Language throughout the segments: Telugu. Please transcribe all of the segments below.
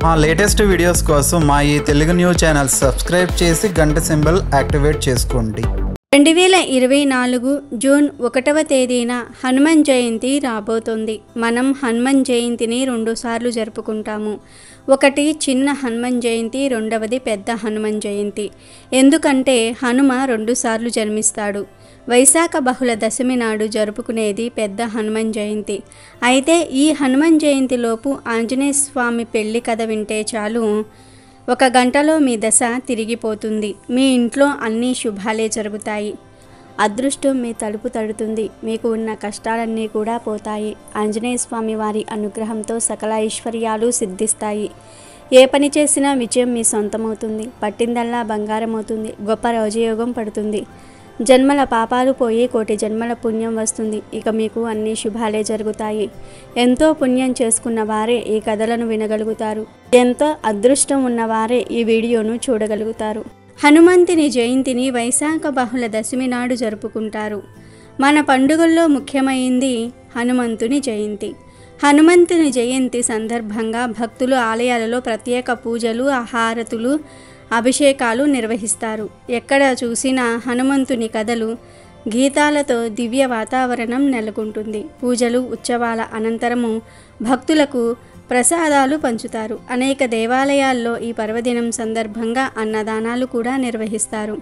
మా లేటెస్ట్ వీడియోస్ కోసం మా ఈ తెలుగు న్యూస్ ఛానల్ సబ్స్క్రైబ్ చేసి గంట సింబల్ యాక్టివేట్ చేసుకోండి. 2024 జూన్ 1వ తేదీన హనుమాన్ జయంతి రాబోతోంది. మనం హనుమాన్ జయంతిని 2 సార్లు జరుపుకుంటాము. ఒకటి చిన్న హనుమాన్ జయంతి, రెండవది పెద్ద హనుమాన్ జయంతి. ఎందుకంటే హనుమ 2 సార్లు జన్మిస్తాడు. వైశాఖ బహుళ దశమి నాడు జరుపుకునేది పెద్ద హనుమాన్ జయంతి. అయితే ఈ హనుమాన్ జయంతిలోపు ఆంజనేయ స్వామి పెళ్లి కథ వింటే చాలు, 1 గంటలో మీ దశ తిరిగిపోతుంది. మీ ఇంట్లో అన్ని శుభాలే జరుగుతాయి. అదృష్టం మీ తలుపు తడుతుంది. మీకు ఉన్న కష్టాలన్నీ కూడా పోతాయి. ఆంజనేయ స్వామి వారి అనుగ్రహంతో సకల ఐశ్వర్యాలు సిద్ధిస్తాయి. ఏ పని చేసినా విజయం మీ సొంతమవుతుంది. పట్టిందల్లా బంగారం అవుతుంది. గొప్ప రాజయోగం పడుతుంది. జన్మల పాపాలు పోయి కోటి జన్మల పుణ్యం వస్తుంది. ఇక మీకు అన్ని శుభాలే జరుగుతాయి. ఎంతో పుణ్యం చేసుకున్న వారే ఈ కథలను వినగలుగుతారు. ఎంతో అదృష్టం ఉన్నవారే ఈ వీడియోను చూడగలుగుతారు. హనుమంతుని జయంతిని వైశాఖ బహుళ దశమి నాడు జరుపుకుంటారు. మన పండుగల్లో ముఖ్యమైంది హనుమంతుని జయంతి. హనుమంతుని జయంతి సందర్భంగా భక్తులు ఆలయాలలో ప్రత్యేక పూజలు, హారతులు, అభిషేకాలు నిర్వహిస్తారు. ఎక్కడ చూసినా హనుమంతుని కథలు, గీతాలతో దివ్య వాతావరణం నెలకొంటుంది. పూజలు, ఉత్సవాల అనంతరము భక్తులకు ప్రసాదాలు పంచుతారు. అనేక దేవాలయాల్లో ఈ పర్వదినం సందర్భంగా అన్నదానాలు కూడా నిర్వహిస్తారు.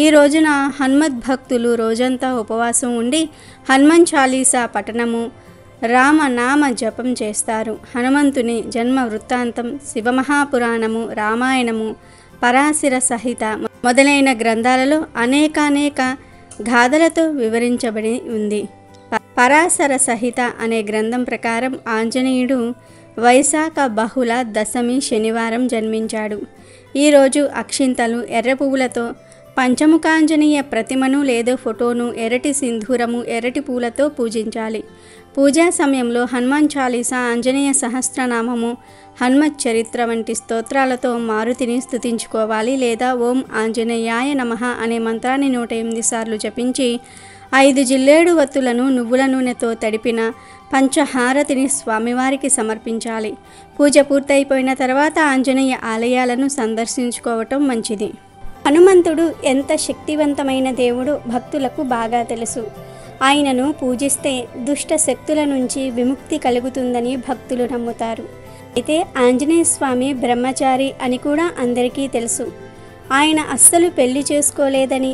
ఈ రోజున హనుమద్భక్తులు రోజంతా ఉపవాసం ఉండి హనుమాన్ చాలీసా పఠనము, రామనామ జపం చేస్తారు. హనుమంతుని జన్మ వృత్తాంతం, శివమహాపురాణము, రామాయణము, పరాశర సహిత మొదలైన గ్రంథాలలో అనేకానేక గాథలతో వివరించబడి ఉంది. పరాశర సహిత అనే గ్రంథం ప్రకారం ఆంజనేయుడు వైశాఖ బహుళ దశమి శనివారం జన్మించాడు. ఈరోజు అక్షింతలు, ఎర్ర పువ్వులతో పంచముఖాంజనేయ ప్రతిమను లేదా ఫోటోను ఎర్రటి సింధూరము, ఎర్రటి పూలతో పూజించాలి. పూజా సమయంలో హనుమాన్ చాలీసా, ఆంజనేయ సహస్రనామము, హనుమత్ చరిత్ర వంటి స్తోత్రాలతో మారుతిని స్తుతించుకోవాలి. లేదా ఓం ఆంజనేయాయ నమః అనే మంత్రాన్ని 108 సార్లు జపించి 5 జిల్లేడు వత్తులను నువ్వుల నూనెతో తడిపిన పంచహారతిని స్వామివారికి సమర్పించాలి. పూజ పూర్తయిపోయిన తర్వాత ఆంజనేయ ఆలయాలను సందర్శించుకోవటం మంచిది. హనుమంతుడు ఎంత శక్తివంతమైన దేవుడో భక్తులకు బాగా తెలుసు. ఆయనను పూజిస్తే దుష్ట శక్తుల నుంచి విముక్తి కలుగుతుందని భక్తులు నమ్ముతారు. అయితే ఆంజనేయ స్వామి బ్రహ్మచారి అని కూడా అందరికీ తెలుసు. ఆయన అస్సలు పెళ్లి చేసుకోలేదని,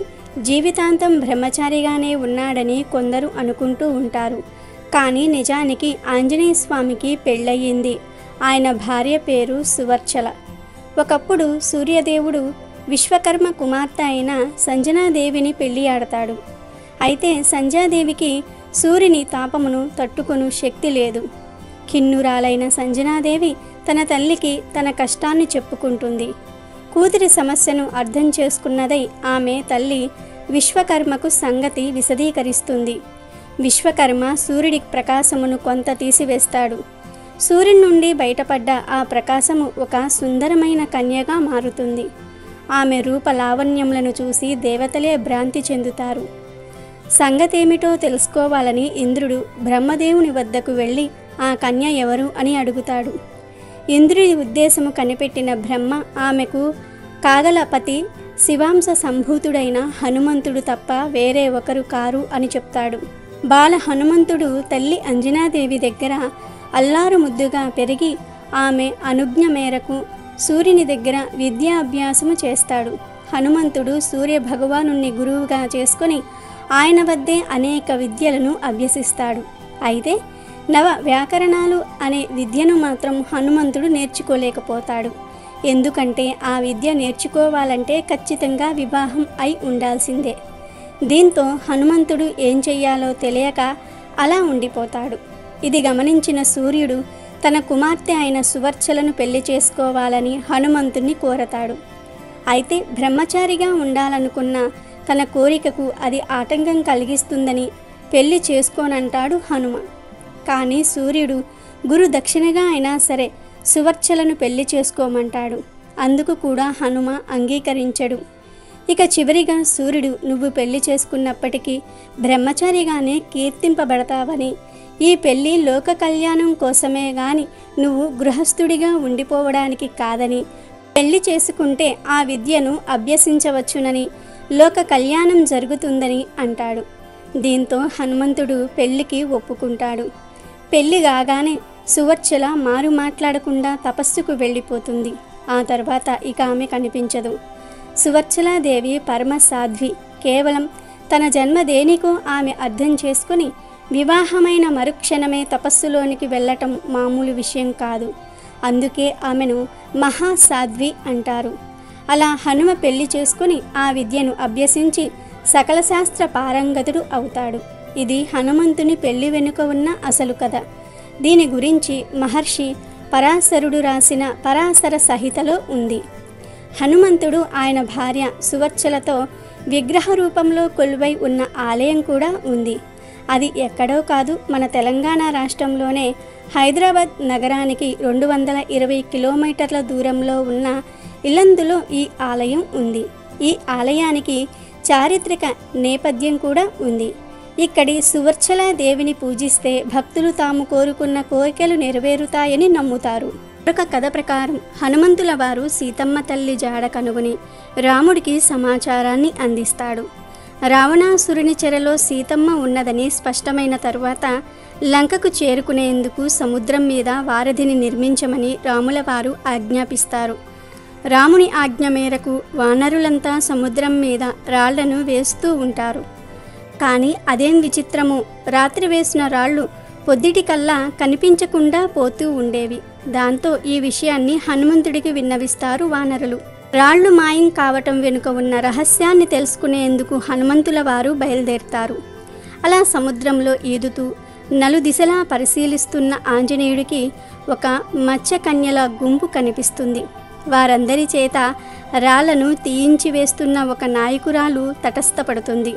జీవితాంతం బ్రహ్మచారిగానే ఉన్నాడని కొందరు అనుకుంటూ ఉంటారు. కానీ నిజానికి ఆంజనేయ స్వామికి పెళ్ళయింది. ఆయన భార్య పేరు సువర్చల. ఒకప్పుడు సూర్యదేవుడు విశ్వకర్మ కుమార్తె అయిన సంజనాదేవిని పెళ్లి ఆడతాడు. అయితే సంజాదేవికి సూర్యుని తాపమును తట్టుకొను శక్తి లేదు. కిన్నురాలైన సంజనాదేవి తన తల్లికి తన కష్టాన్ని చెప్పుకుంటుంది. కూతురి సమస్యను అర్థం చేసుకున్నదై ఆమె తల్లి విశ్వకర్మకు సంగతి విశదీకరిస్తుంది. విశ్వకర్మ సూర్యుడి ప్రకాశమును కొంత తీసివేస్తాడు. సూర్యుని నుండి బయటపడ్డ ఆ ప్రకాశము ఒక సుందరమైన కన్యగా మారుతుంది. ఆమె రూప లావణ్యములను చూసి దేవతలే భ్రాంతి చెందుతారు. సంగతేమిటో తెలుసుకోవాలని ఇంద్రుడు బ్రహ్మదేవుని వద్దకు వెళ్ళి ఆ కన్య ఎవరు అని అడుగుతాడు. ఇంద్రుడి ఉద్దేశము కనిపెట్టిన బ్రహ్మ ఆమెకు కాగలపతి శివాంశ సంభూతుడైన హనుమంతుడు తప్ప వేరే ఒకరు కారు అని చెప్తాడు. బాల హనుమంతుడు తల్లి అంజనాదేవి దగ్గర అల్లారు ముద్దుగా పెరిగి ఆమె అనుజ్ఞ మేరకు సూర్యుని దగ్గర విద్యాభ్యాసము చేస్తాడు. హనుమంతుడు సూర్య భగవానుణ్ణి గురువుగా చేసుకొని ఆయన వద్దే అనేక విద్యలను అభ్యసిస్తాడు. అయితే నవ వ్యాకరణాలు అనే విద్యను మాత్రం హనుమంతుడు నేర్చుకోలేకపోతాడు. ఎందుకంటే ఆ విద్య నేర్చుకోవాలంటే ఖచ్చితంగా వివాహం అయి ఉండాల్సిందే. దీంతో హనుమంతుడు ఏం చెయ్యాలో తెలియక అలా ఉండిపోతాడు. ఇది గమనించిన సూర్యుడు తన కుమార్తె అయిన సువర్చలను పెళ్లి చేసుకోవాలని హనుమంతుణ్ణి కోరతాడు. అయితే బ్రహ్మచారిగా ఉండాలనుకున్న తన కోరికకు అది ఆటంకం కలిగిస్తుందని పెళ్లి చేసుకోనంటాడు హనుమ. కానీ సూర్యుడు గురు దక్షిణగా అయినా సరే సువర్చలను పెళ్లి చేసుకోమంటాడు. అందుకు కూడా హనుమ అంగీకరించడు. ఇక చివరిగా సూర్యుడు నువ్వు పెళ్లి చేసుకున్నప్పటికీ బ్రహ్మచారిగానే కీర్తింపబడతావని, ఈ పెళ్ళి లోక కళ్యాణం కోసమే గాని నువ్వు గృహస్థుడిగా ఉండిపోవడానికి కాదని, పెళ్లి చేసుకుంటే ఆ విద్యను అభ్యసించవచ్చునని, లోక కళ్యాణం జరుగుతుందని అంటాడు. దీంతో హనుమంతుడు పెళ్లికి ఒప్పుకుంటాడు. పెళ్లి కాగానే సువర్చల మారు మాట్లాడకుండా తపస్సుకు వెళ్ళిపోతుంది. ఆ తర్వాత ఇక ఆమె కనిపించదు. సువర్చలాదేవి పరమ సాధ్వి. కేవలం తన జన్మ దేనికో ఆమె అర్థం చేసుకుని వివాహమైన మరుక్షణమే తపస్సులోనికి వెళ్ళటం మామూలు విషయం కాదు. అందుకే ఆమెను మహాసాధ్వి అంటారు. అలా హనుమ పెళ్లి చేసుకుని ఆ విద్యను అభ్యసించి సకల శాస్త్ర పారంగతుడు అవుతాడు. ఇది హనుమంతుని పెళ్లి వెనుక ఉన్న అసలు కథ. దీని గురించి మహర్షి పరాశరుడు రాసిన పరాశర సహితలో ఉంది. హనుమంతుడు ఆయన భార్య సువర్చలతో విగ్రహ రూపంలో కొలువై ఉన్న ఆలయం కూడా ఉంది. అది ఎక్కడో కాదు, మన తెలంగాణ రాష్ట్రంలోనే హైదరాబాద్ నగరానికి 220 కిలోమీటర్ల దూరంలో ఉన్న ఇల్లందులో ఈ ఆలయం ఉంది. ఈ ఆలయానికి చారిత్రక నేపథ్యం కూడా ఉంది. ఇక్కడి సువర్చలాదేవిని పూజిస్తే భక్తులు తాము కోరుకున్న కోరికలు నెరవేరుతాయని నమ్ముతారు. మరొక కథ ప్రకారం హనుమంతుల వారు సీతమ్మ తల్లి జాడ కనుగొని రాముడికి సమాచారాన్ని అందిస్తాడు. రావణాసురుని చెరలో సీతమ్మ ఉన్నదని స్పష్టమైన తరువాత లంకకు చేరుకునేందుకు సముద్రం మీద వారధిని నిర్మించమని రాముల వారు ఆజ్ఞాపిస్తారు. రాముని ఆజ్ఞ మేరకు వానరులంతా సముద్రం మీద రాళ్లను వేస్తూ ఉంటారు. కానీ అదేం విచిత్రమో, రాత్రి వేసిన రాళ్ళు పొద్దుటికల్లా కనిపించకుండా పోతూ ఉండేవి. దాంతో ఈ విషయాన్ని హనుమంతుడికి విన్నవిస్తారు వానరులు. రాళ్లు మాయం కావటం వెనుక ఉన్న రహస్యాన్ని తెలుసుకునేందుకు హనుమంతుల వారు బయలుదేరుతారు. అలా సముద్రంలో ఈదుతూ నలుదిశలా పరిశీలిస్తున్న ఆంజనేయుడికి ఒక మత్స్యకన్యల గుంపు కనిపిస్తుంది. వారందరి చేత రాళ్లను తీయించి వేస్తున్న ఒక నాయకురాలు తటస్థపడుతుంది.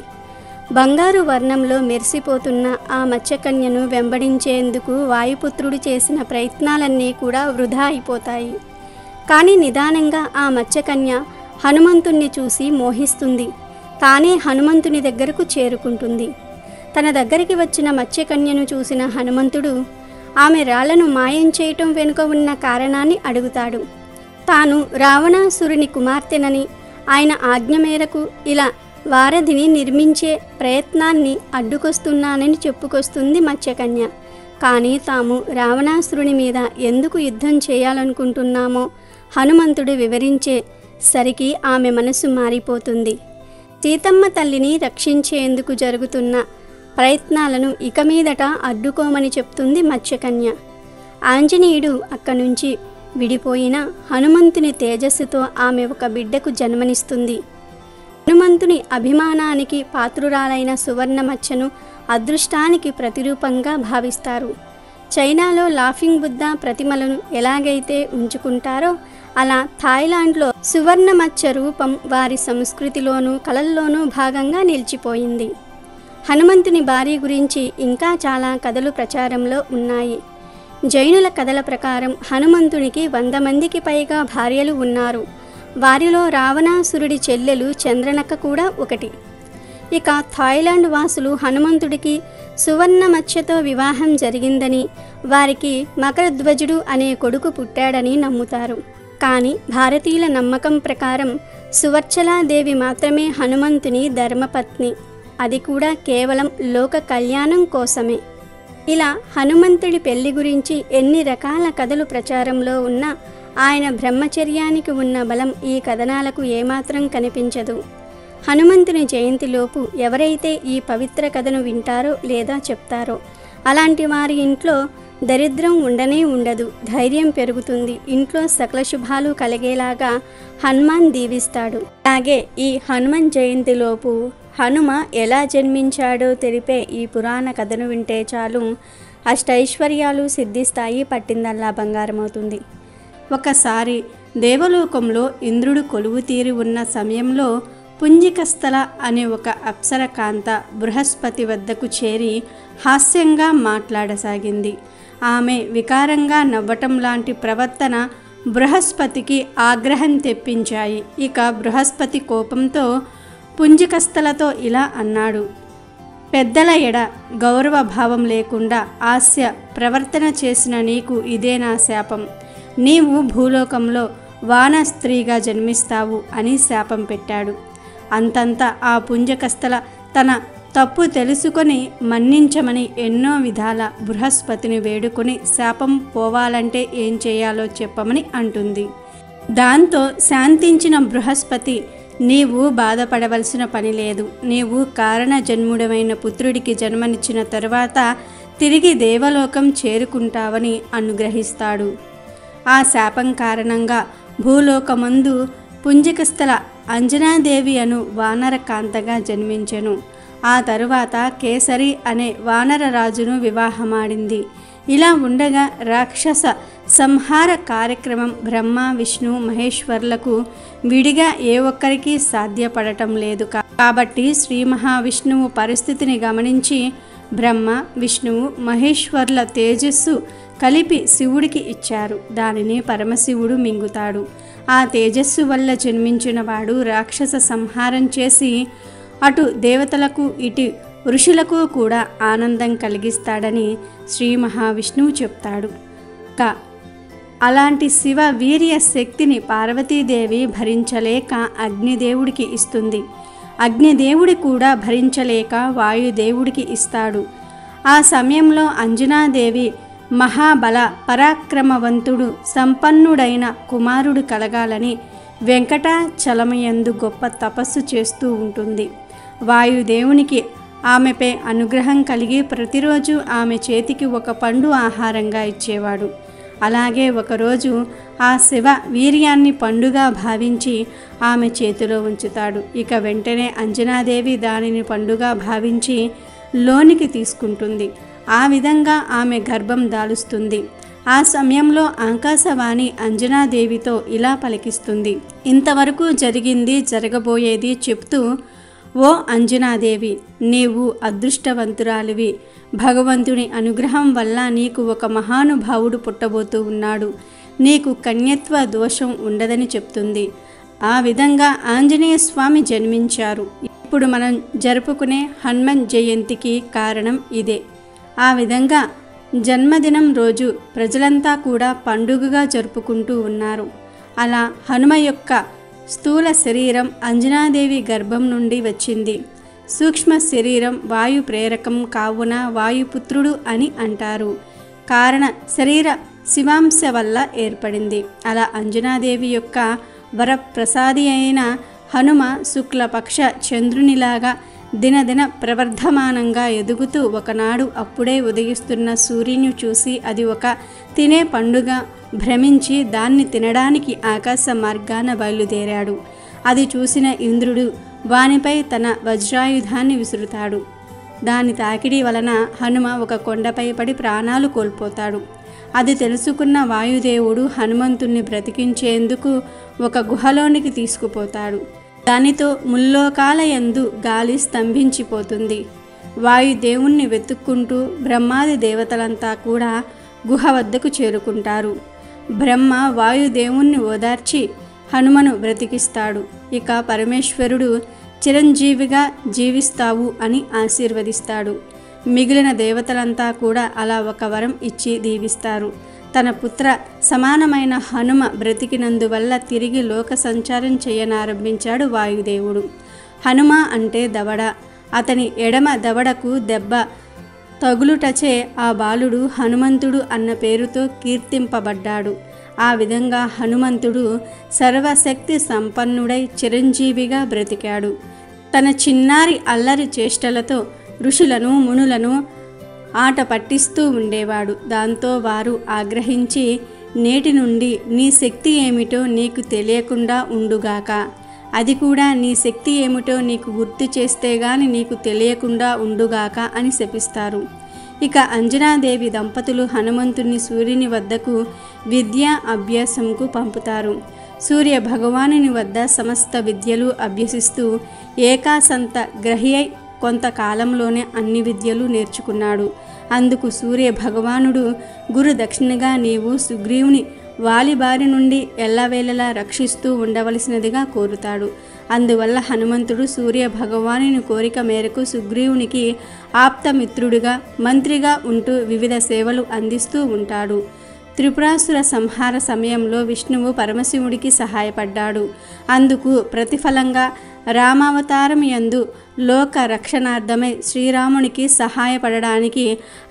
బంగారు వర్ణంలో మెరిసిపోతున్న ఆ మత్స్యకన్యను వెంబడించేందుకు వాయుపుత్రుడు చేసిన ప్రయత్నాలన్నీ కూడా వృధా అయిపోతాయి. కానీ నిదానంగా ఆ మత్స్యకన్య హనుమంతుణ్ణి చూసి మోహిస్తుంది. తానే హనుమంతుని దగ్గరకు చేరుకుంటుంది. తన దగ్గరికి వచ్చిన మత్స్యకన్యను చూసిన హనుమంతుడు ఆమె రాళ్లను మాయం చేయటం వెనుక ఉన్న కారణాన్ని అడుగుతాడు. తాను రావణాసురుని కుమార్తెనని, ఆయన ఆజ్ఞ మేరకు ఇలా వారధిని నిర్మించే ప్రయత్నాన్ని అడ్డుకొస్తున్నానని చెప్పుకొస్తుంది మత్స్యకన్య. కానీ తాము రావణాసురుని మీద ఎందుకు యుద్ధం చేయాలనుకుంటున్నామో హనుమంతుడు వివరించే సరికి ఆమె మనసు మారిపోతుంది. సీతమ్మ తల్లిని రక్షించేందుకు జరుగుతున్న ప్రయత్నాలను ఇక మీదట అడ్డుకోమని చెప్తుంది మత్స్యకన్య. ఆంజనేయుడు అక్కడి నుంచి విడిపోయిన హనుమంతుని తేజస్సుతో ఆమె ఒక బిడ్డకు జన్మనిస్తుంది. హనుమంతుని అభిమానానికి పాత్రురాలైన సువర్ణ మచ్చను అదృష్టానికి ప్రతిరూపంగా భావిస్తారు. చైనాలో లాఫింగ్ బుద్ధ ప్రతిమలను ఎలాగైతే ఉంచుకుంటారో అలా థాయిలాండ్లో సువర్ణ మచ్చ రూపం వారి సంస్కృతిలోనూ కళల్లోనూ భాగంగా నిలిచిపోయింది. హనుమంతుని భార్య గురించి ఇంకా చాలా కథలు ప్రచారంలో ఉన్నాయి. జైనుల కథల ప్రకారం హనుమంతునికి 100 మందికి పైగా భార్యలు ఉన్నారు. వారిలో రావణాసురుడి చెల్లెలు చంద్రనక్క కూడా ఒకటి. ఇక థాయిలాండ్ వాసులు హనుమంతుడికి సువర్ణ మత్స్యతో వివాహం జరిగిందని, వారికి మకరధ్వజుడు అనే కొడుకు పుట్టాడని నమ్ముతారు. కానీ భారతీయుల నమ్మకం ప్రకారం సువర్చలాదేవి మాత్రమే హనుమంతుని ధర్మపత్ని. అది కూడా కేవలం లోక కళ్యాణం కోసమే. ఇలా హనుమంతుడి పెళ్లి గురించి ఎన్ని రకాల కథలు ప్రచారంలో ఉన్నా ఆయన బ్రహ్మచర్యానికి ఉన్న బలం ఈ కథనాలకు ఏమాత్రం కనిపించదు. హనుమంతుని జయంతిలోపు ఎవరైతే ఈ పవిత్ర కథను వింటారో లేదా చెప్తారో అలాంటి వారి ఇంట్లో దరిద్రం ఉండనే ఉండదు, ధైర్యం పెరుగుతుంది. ఇంట్లో సకల శుభాలు కలిగేలాగా హనుమాన్ దీవిస్తాడు. అలాగే ఈ హనుమాన్ జయంతిలోపు హనుమ ఎలా జన్మించాడో తెలిపే ఈ పురాణ కథను వింటే చాలు అష్టైశ్వర్యాలు సిద్ధిస్తాయి, పట్టిందల్లా బంగారమవుతుంది. ఒకసారి దేవలోకంలో ఇంద్రుడు కొలువు తీరి ఉన్న సమయంలో పుంజికస్థల అనే ఒక అప్సరకాంత బృహస్పతి వద్దకు చేరి హాస్యంగా మాట్లాడసాగింది. ఆమె వికారంగా నవ్వటం లాంటి ప్రవర్తన బృహస్పతికి ఆగ్రహం తెప్పించాయి. ఇక బృహస్పతి కోపంతో పుంజికస్థలతో ఇలా అన్నాడు: పెద్దల ఎడ గౌరవ భావం లేకుండా హాస్య ప్రవర్తన చేసిన నీకు ఇదే నా శాపం. నీవు భూలోకంలో వాన స్త్రీగా జన్మిస్తావు అని శాపం పెట్టాడు. అంతంతా ఆ పుంజకస్థల తన తప్పు తెలుసుకొని మన్నించమని ఎన్నో విధాల బృహస్పతిని వేడుకొని శాపం పోవాలంటే ఏం చేయాలో చెప్పమని అంటుంది. దాంతో శాంతించిన బృహస్పతి, నీవు బాధపడవలసిన పని లేదు. నీవు కారణ జన్ముడమైన పుత్రుడికి జన్మనిచ్చిన తరువాత తిరిగి దేవలోకం చేరుకుంటావని అనుగ్రహిస్తాడు. ఆ శాపం కారణంగా భూలోకమందు పుంజకస్థల అంజనాదేవి అను వానర కాంతగా జన్మించెను. ఆ తరువాత కేసరి అనే వానర రాజును వివాహమాడింది. ఇలా ఉండగా రాక్షస సంహార కార్యక్రమం బ్రహ్మ, విష్ణు, మహేశ్వర్లకు విడిగా ఏ ఒక్కరికి సాధ్యపడటం లేదు. కాబట్టి శ్రీ మహావిష్ణువు పరిస్థితిని గమనించి బ్రహ్మ, విష్ణువు, మహేశ్వర్ల తేజస్సు కలిపి శివుడికి ఇచ్చారు. దానిని పరమశివుడు మింగుతాడు. ఆ తేజస్సు వల్ల జన్మించిన వాడు రాక్షస సంహారం చేసి అటు దేవతలకు ఇటు ఋషులకు కూడా ఆనందం కలిగిస్తాడని శ్రీ మహావిష్ణువు చెప్తాడు. అలాంటి శివ వీర్య శక్తిని పార్వతీదేవి భరించలేక అగ్నిదేవుడికి ఇస్తుంది. అగ్నిదేవుడి కూడా భరించలేక వాయుదేవుడికి ఇస్తాడు. ఆ సమయంలో అంజనాదేవి మహాబల పరాక్రమవంతుడు సంపన్నుడైన కుమారుడు కలగాలని వెంకటాచలమయందు గొప్ప తపస్సు చేస్తూ ఉంటుంది. వాయుదేవునికి ఆమెపై అనుగ్రహం కలిగి ప్రతిరోజు ఆమె చేతికి ఒక పండు ఆహారంగా ఇచ్చేవాడు. అలాగే ఒకరోజు ఆ శివ వీర్యాన్ని పండుగా భావించి ఆమె చేతిలో ఉంచుతాడు. ఇక వెంటనే అంజనాదేవి దానిని పండుగా భావించి లోనికి తీసుకుంటుంది. ఆ విధంగా ఆమె గర్భం దాలుస్తుంది. ఆ సమయంలో ఆకాశవాణి అంజనాదేవితో ఇలా పలికిస్తుంది. ఇంతవరకు జరిగింది, జరగబోయేది చెప్తూ, ఓ అంజనాదేవి, నీవు అదృష్టవంతురాలివి. భగవంతుని అనుగ్రహం వల్ల నీకు ఒక మహానుభావుడు పుట్టబోతూ ఉన్నాడు. నీకు కన్యత్వ దోషం ఉండదని చెప్తుంది. ఆ విధంగా ఆంజనేయ స్వామి జన్మించారు. ఇప్పుడు మనం జరుపుకునే హనుమన్ జయంతికి కారణం ఇదే. ఆ విధంగా జన్మదినం రోజు ప్రజలంతా కూడా పండుగగా జరుపుకుంటూ ఉన్నారు. అలా హనుమ యొక్క స్థూల శరీరం అంజనాదేవి గర్భం నుండి వచ్చింది. సూక్ష్మ శరీరం వాయు ప్రేరకం కావున వాయుపుత్రుడు అని అంటారు. కారణ శరీర శివాంశ వల్ల ఏర్పడింది. అలా అంజనాదేవి యొక్క వరప్రసాది అయిన హనుమ శుక్లపక్ష చంద్రునిలాగా దినదిన ప్రవర్ధమానంగా ఎదుగుతూ ఒకనాడు అప్పుడే ఉదయిస్తున్న సూర్యుని చూసి అది ఒక తినే పండుగ భ్రమించి దాన్ని తినడానికి ఆకాశ మార్గాన బయలుదేరాడు. అది చూసిన ఇంద్రుడు వానిపై తన వజ్రాయుధాన్ని విసురుతాడు. దాని తాకిడి వలన హనుమ ఒక కొండపై పడి ప్రాణాలు కోల్పోతాడు. అది తెలుసుకున్న వాయుదేవుడు హనుమంతుణ్ణి బ్రతికించేందుకు ఒక గుహలోనికి తీసుకుపోతాడు. దానితో ముల్లోకాల యందు గాలి స్తంభించిపోతుంది. వాయుదేవుణ్ణి వెతుక్కుంటూ బ్రహ్మాది దేవతలంతా కూడా గుహ వద్దకు చేరుకుంటారు. బ్రహ్మ వాయుదేవుణ్ణి ఓదార్చి హనుమను బ్రతికిస్తాడు. ఇక పరమేశ్వరుడు చిరంజీవిగా జీవిస్తావు అని ఆశీర్వదిస్తాడు. మిగిలిన దేవతలంతా కూడా అలా ఒక వరం ఇచ్చి దీవిస్తారు. తన పుత్ర సమానమైన హనుమ బ్రతికినందువల్ల తిరిగి లోక సంచారం చేయనారంభించాడు వాయుదేవుడు. హనుమ అంటే దవడ. అతని ఎడమ దవడకు దెబ్బ తగులుటచే ఆ బాలుడు హనుమంతుడు అన్న పేరుతో కీర్తింపబడ్డాడు. ఆ విధంగా హనుమంతుడు సర్వశక్తి సంపన్నుడై చిరంజీవిగా బ్రతికాడు. తన చిన్నారి అల్లరి చేష్టలతో ఋషులను మునులను ఆట పట్టిస్తూ ఉండేవాడు. దాంతో వారు ఆగ్రహించి, నేటి నుండి నీ శక్తి ఏమిటో నీకు తెలియకుండా ఉండుగాక, అది కూడా నీ శక్తి ఏమిటో నీకు గుర్తు చేస్తే గాని నీకు తెలియకుండా ఉండుగాక అని శపిస్తారు. ఇక అంజనాదేవి దంపతులు హనుమంతుని సూర్యుని వద్దకు విద్యా అభ్యాసంకు పంపుతారు. సూర్య భగవానుని వద్ద సమస్త విద్యలు అభ్యసిస్తూ ఏకాసంత గ్రహి అయి కొంతకాలంలోనే అన్ని విద్యలు నేర్చుకున్నాడు. అందుకు సూర్య భగవానుడు గురు దక్షిణగా నీవు సుగ్రీవుని వాలిబారి నుండి ఎల్లవేళలా రక్షిస్తూ ఉండవలసినదిగా కోరుతాడు. అందువల్ల హనుమంతుడు సూర్య భగవానుని కోరిక మేరకు సుగ్రీవునికి ఆప్తమిత్రుడిగా మంత్రిగా ఉంటూ వివిధ సేవలు అందిస్తూ ఉంటాడు. త్రిపురాసుర సంహార సమయంలో విష్ణువు పరమశివుడికి సహాయపడ్డాడు. అందుకు ప్రతిఫలంగా రామావతారం యందు లోక రక్షణార్థమై శ్రీరామునికి సహాయపడడానికి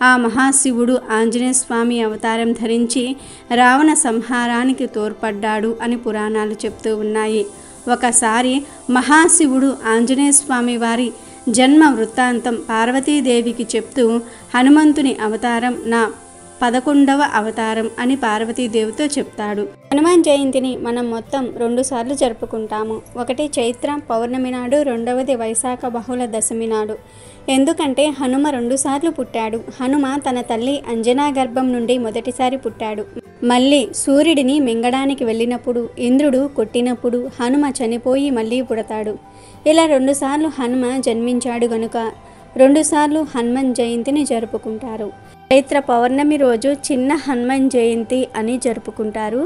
ఆ మహాశివుడు ఆంజనేయ స్వామి అవతారం ధరించి రావణ సంహారానికి తోడ్పడ్డాడు అని పురాణాలు చెప్తూ ఉన్నాయి. ఒకసారి మహాశివుడు ఆంజనేయ స్వామి వారి జన్మ వృత్తాంతం పార్వతీదేవికి చెప్తూ హనుమంతుని అవతారం నా 11వ అవతారం అని పార్వతీదేవితో చెప్తాడు. హనుమాన్ జయంతిని మనం మొత్తం 2 సార్లు జరుపుకుంటాము. ఒకటి చైత్ర పౌర్ణమి నాడు, రెండవది వైశాఖ బహుళ దశమి నాడు. ఎందుకంటే హనుమ 2 సార్లు పుట్టాడు. హనుమ తన తల్లి అంజనా గర్భం నుండి మొదటిసారి పుట్టాడు. మళ్ళీ సూర్యుడిని మింగడానికి వెళ్ళినప్పుడు, ఇంద్రుడు కొట్టినప్పుడు హనుమ చనిపోయి మళ్ళీ పుడతాడు. ఇలా 2 సార్లు హనుమ జన్మించాడు గనుక 2 సార్లు హనుమాన్ జయంతిని జరుపుకుంటారు. చైత్ర పౌర్ణమి రోజు చిన్న హనుమాన్ జయంతి అని జరుపుకుంటారు.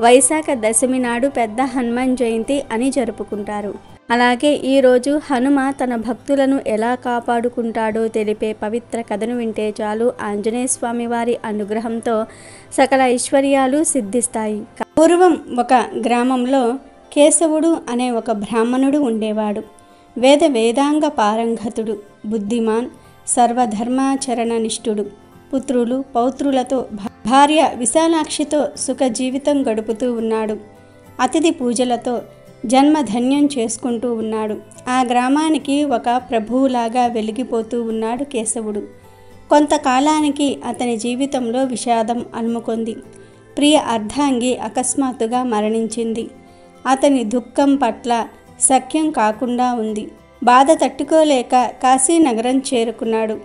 వైశాఖ దశమి నాడు పెద్ద హనుమాన్ జయంతి అని జరుపుకుంటారు. అలాగే ఈరోజు హనుమ తన భక్తులను ఎలా కాపాడుకుంటాడో తెలిపే పవిత్ర కథను వింటే చాలు ఆంజనేయ స్వామి వారి అనుగ్రహంతో సకల ఐశ్వర్యాలు సిద్ధిస్తాయి. పూర్వం ఒక గ్రామంలో కేశవుడు అనే ఒక బ్రాహ్మణుడు ఉండేవాడు. వేదాంగ పారంగతుడు, బుద్ధిమాన్, సర్వధర్మాచరణనిష్ఠుడు. పుత్రులు పౌత్రులతో భార్య విశాలాక్షితో సుఖ జీవితం గడుపుతూ ఉన్నాడు. అతిథి పూజలతో జన్మధన్యం చేసుకుంటూ ఉన్నాడు. ఆ గ్రామానికి ఒక ప్రభువులాగా వెలిగిపోతూ ఉన్నాడు కేశవుడు. కొంతకాలానికి అతని జీవితంలో విషాదం అలుముకొంది. ప్రియ అర్ధాంగి అకస్మాత్తుగా మరణించింది. అతని దుఃఖం పట్ల సఖ్యం కాకుండా ఉంది. బాధ తట్టుకోలేక కాశీనగరం చేరుకున్నాడు.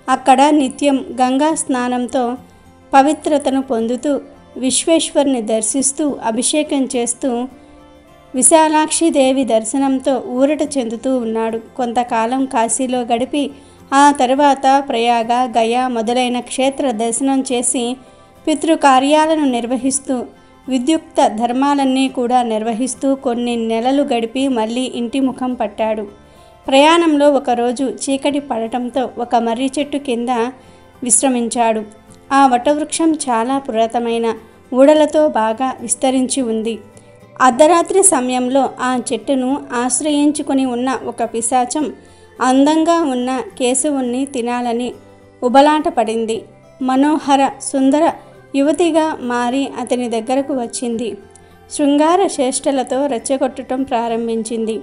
అక్కడ నిత్యం గంగా స్నానంతో పవిత్రతను పొందుతూ విశ్వేశ్వరుని దర్శిస్తూ అభిషేకం చేస్తూ విశాలాక్షిదేవి దర్శనంతో ఊరట చెందుతూ ఉన్నాడు. కొంతకాలం కాశీలో గడిపి ఆ తర్వాత ప్రయాగ, గయా మొదలైన క్షేత్ర దర్శనం చేసి పితృకార్యాలను నిర్వహిస్తూ విద్యుక్త ధర్మాలన్నీ కూడా నిర్వహిస్తూ కొన్ని నెలలు గడిపి మళ్ళీ ఇంటి ముఖం పట్టాడు. ప్రయాణంలో ఒకరోజు చీకటి పడటంతో ఒక మర్రి చెట్టు కింద విశ్రమించాడు. ఆ వటవృక్షం చాలా పురాతనమైన ఊడలతో బాగా విస్తరించి ఉంది. అర్ధరాత్రి సమయంలో ఆ చెట్టును ఆశ్రయించుకొని ఉన్న ఒక పిశాచం అందంగా ఉన్న కేశవుణ్ణి తినాలని ఉబలాట పడింది. మనోహర సుందర యువతిగా మారి అతని దగ్గరకు వచ్చింది. శృంగార చేష్టలతో రెచ్చగొట్టడం ప్రారంభించింది.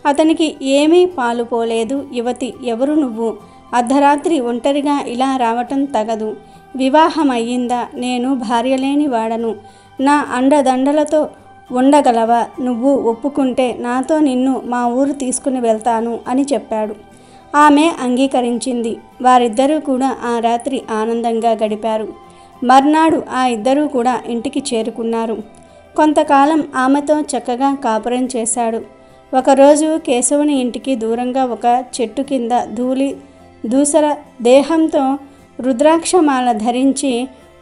అతనికి ఏమీ పాలుపోలేదు. యువతి, ఎవరు నువ్వు? అర్ధరాత్రి ఒంటరిగా ఇలా రావటం తగదు. వివాహం అయ్యిందా? నేను భార్యలేని వాడను. నా అండదండలతో ఉండగలవా? నువ్వు ఒప్పుకుంటే నాతో నిన్ను మా ఊరు తీసుకుని వెళ్తాను అని చెప్పాడు. ఆమె అంగీకరించింది. వారిద్దరూ కూడా ఆ రాత్రి ఆనందంగా గడిపారు. మర్నాడు ఆ ఇద్దరూ కూడా ఇంటికి చేరుకున్నారు. కొంతకాలం ఆమెతో చక్కగా కాపురం చేశాడు. ఒకరోజు కేశవుని ఇంటికి దూరంగా ఒక చెట్టు కింద దూసర దేహంతో రుద్రాక్షమాల ధరించి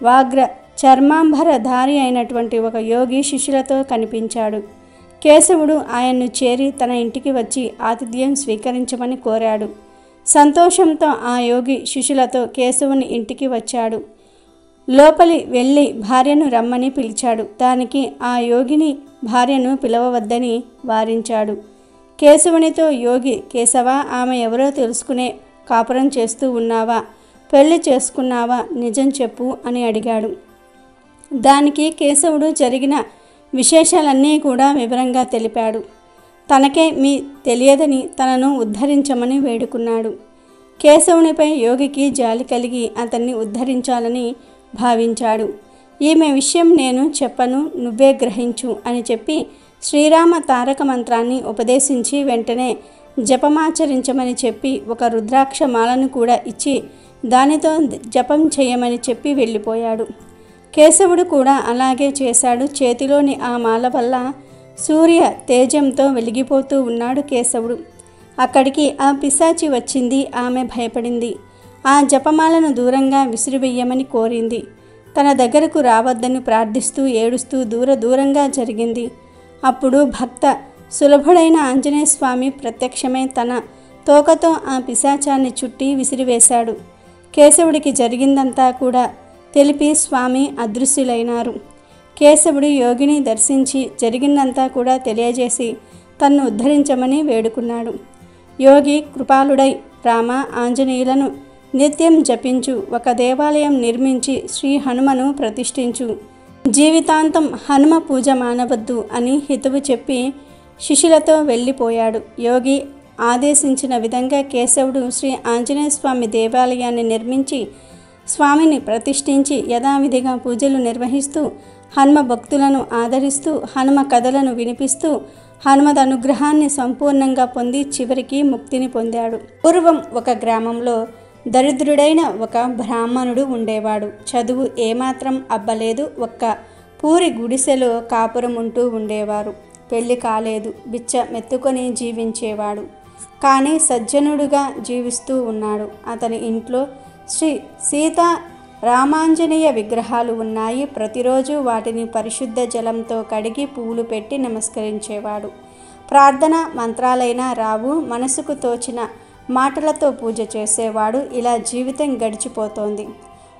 వాగ్ర చర్మాంబరధారి అయినటువంటి ఒక యోగి శిష్యులతో కనిపించాడు. కేశవుడు ఆయన్ను చేరి తన ఇంటికి వచ్చి ఆతిథ్యం స్వీకరించమని కోరాడు. సంతోషంతో ఆ యోగి శిష్యులతో కేశవుని ఇంటికి వచ్చాడు. లోపలి వెళ్ళి భార్యను రమ్మని పిలిచాడు. దానికి ఆ యోగిని భార్యను పిలవవద్దని వారించాడు. కేశవునితో యోగి, కేశవ, ఆమె ఎవరో తెలుసుకునే కాపురం చేస్తూ ఉన్నావా? పెళ్లి చేసుకున్నావా? నిజం చెప్పు అని అడిగాడు. దానికి కేశవుడు జరిగిన విశేషాలన్నీ కూడా వివరంగా తెలిపాడు. తనకే తెలియదని తనను ఉద్ధరించమని వేడుకున్నాడు. కేశవునిపై యోగికి జాలి కలిగి అతన్ని ఉద్ధరించాలని భావించాడు. ఈమె విషయం నేను చెప్పను, నువ్వే గ్రహించు అని చెప్పి శ్రీరామ తారక మంత్రాన్ని ఉపదేశించి వెంటనే జపమాచరించమని చెప్పి ఒక రుద్రాక్ష మాలను కూడా ఇచ్చి దానితో జపం చేయమని చెప్పి వెళ్ళిపోయాడు. కేశవుడు కూడా అలాగే చేశాడు. చేతిలోని ఆ మాల వల్ల సూర్య తేజంతో వెలిగిపోతూ ఉన్నాడు కేశవుడు. అక్కడికి ఆ పిశాచి వచ్చింది. ఆమె భయపడింది. ఆ జపమాలను దూరంగా విసిరివేయమని కోరింది. తన దగ్గరకు రావద్దని ప్రార్థిస్తూ ఏడుస్తూ దూరంగా జరిగింది. అప్పుడు భక్త సులభుడైన ఆంజనేయ స్వామి ప్రత్యక్షమై తన తోకతో ఆ పిశాచాన్ని చుట్టి విసిరివేశాడు. కేశవుడికి జరిగిందంతా కూడా తెలిపి స్వామి అదృశ్యులైనారు. కేశవుడు యోగిని దర్శించి జరిగిందంతా కూడా తెలియజేసి తన్ను ఉద్ధరించమని వేడుకున్నాడు. యోగి కృపాళుడై రామ ఆంజనేయులను నిత్యం జపించు, ఒక దేవాలయం నిర్మించి శ్రీ హనుమను ప్రతిష్ఠించు, జీవితాంతం హనుమ పూజ మానవద్దు అని హితవు చెప్పి శిష్యులతో వెళ్ళిపోయాడు. యోగి ఆదేశించిన విధంగా కేశవుడు శ్రీ ఆంజనేయ స్వామి దేవాలయాన్ని నిర్మించి స్వామిని ప్రతిష్ఠించి యథావిధిగా పూజలు నిర్వహిస్తూ హనుమ భక్తులను ఆదరిస్తూ హనుమ కథలను వినిపిస్తూ హనుమద్ అనుగ్రహాన్ని సంపూర్ణంగా పొంది చివరికి ముక్తిని పొందాడు. పూర్వం ఒక గ్రామంలో దరిద్రుడైన ఒక బ్రాహ్మణుడు ఉండేవాడు. చదువు ఏమాత్రం అబ్బలేదు. ఒక్క పూరి గుడిసెలో కాపురం ఉంటూ ఉండేవారు. పెళ్లి కాలేదు. బిచ్చ మెత్తుకొని జీవించేవాడు. కానీ సజ్జనుడుగా జీవిస్తూ ఉన్నాడు. అతని ఇంట్లో శ్రీ సీతా రామాంజనేయ విగ్రహాలు ఉన్నాయి. ప్రతిరోజు వాటిని పరిశుద్ధ జలంతో కడిగి పువ్వులు పెట్టి నమస్కరించేవాడు. ప్రార్థన మంత్రాలైనా రావు. మనసుకు తోచిన మాటలతో పూజ చేసేవాడు. ఇలా జీవితం గడిచిపోతోంది.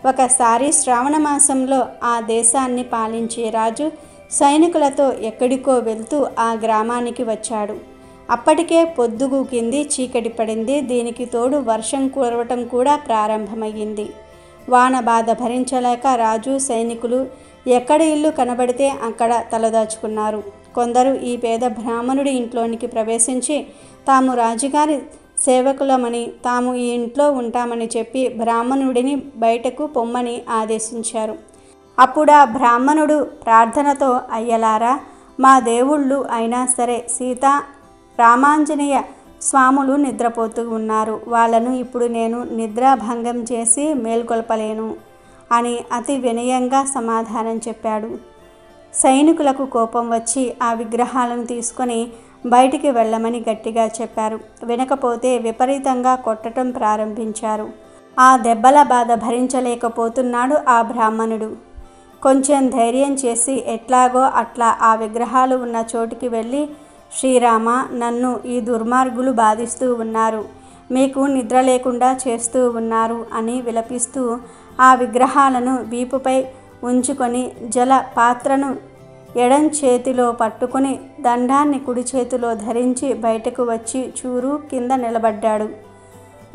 ఒకసారి శ్రావణ మాసంలో ఆ దేశాన్ని పాలించే రాజు సైనికులతో ఎక్కడికో వెళ్తూ ఆ గ్రామానికి వచ్చాడు. అప్పటికే పొద్దుగూకింది, చీకటి పడింది. దీనికి తోడు వర్షం కురవటం కూడా ప్రారంభమయ్యింది. వాన బాధ భరించలేక రాజు సైనికులు ఎక్కడ ఇల్లు కనబడితే అక్కడ తలదాచుకున్నారు. కొందరు ఈ పేద బ్రాహ్మణుడి ఇంట్లోనికి ప్రవేశించి తాము రాజుగారి సేవకులమని, తాము ఈ ఇంట్లో ఉంటామని చెప్పి బ్రాహ్మణుడిని బయటకు పొమ్మని ఆదేశించారు. అప్పుడు ఆ బ్రాహ్మణుడు ప్రార్థనతో, అయ్యలారా, మా దేవుళ్ళు అయినా సరే సీతా రామాంజనేయ స్వాములు నిద్రపోతూ ఉన్నారు. వాళ్ళను ఇప్పుడు నేను నిద్రాభంగం చేసి మేల్కొల్పలేను అని అతి వినయంగా సమాధానం చెప్పాడు. సైనికులకు కోపం వచ్చి ఆ విగ్రహాలను తీసుకొని బయటికి వెళ్ళమని గట్టిగా చెప్పారు. వినకపోతే విపరీతంగా కొట్టడం ప్రారంభించారు. ఆ దెబ్బల బాధ భరించలేకపోతున్నాడు ఆ బ్రాహ్మణుడు. కొంచెం ధైర్యం చేసి ఎట్లాగో అట్లా ఆ విగ్రహాలు ఉన్న చోటుకి వెళ్ళి, శ్రీరామ, నన్ను ఈ దుర్మార్గులు బాధిస్తూ ఉన్నారు, మీకు నిద్ర లేకుండా చేస్తూ ఉన్నారు అని విలపిస్తూ ఆ విగ్రహాలను వీపుపై ఉంచుకొని జల పాత్రను ఎడం చేతిలో పట్టుకుని దండాన్ని కుడి చేతిలో ధరించి బయటకు వచ్చి చూరు కింద నిలబడ్డాడు.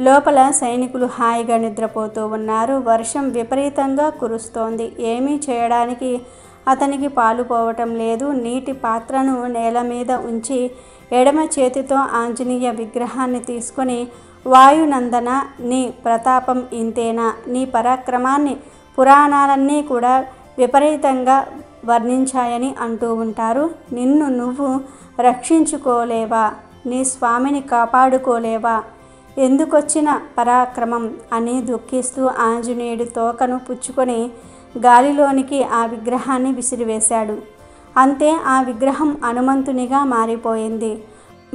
లోపల సైనికులు హాయిగా నిద్రపోతూ ఉన్నారు. వర్షం విపరీతంగా కురుస్తోంది. ఏమీ చేయడానికి అతనికి పాలుపోవటం లేదు. నీటి పాత్రను నేల మీద ఉంచి ఎడమ చేతితో ఆంజనేయ విగ్రహాన్ని తీసుకొని, వాయునందన, నీ ప్రతాపం ఇంతేనా? నీ పరాక్రమాన్ని పురాణాలన్నీ కూడా విపరీతంగా వర్ణించాయని అంటూ ఉంటారు. నిన్ను నువ్వు రక్షించుకోలేవా? నీ స్వామిని కాపాడుకోలేవా? ఎందుకొచ్చిన పరాక్రమం అని దుఃఖిస్తూ ఆంజనేయుడి తోకను పుచ్చుకొని గాలిలోనికి ఆ విగ్రహాన్ని విసిరివేశాడు. అంతే, ఆ విగ్రహం హనుమంతునిగా మారిపోయింది.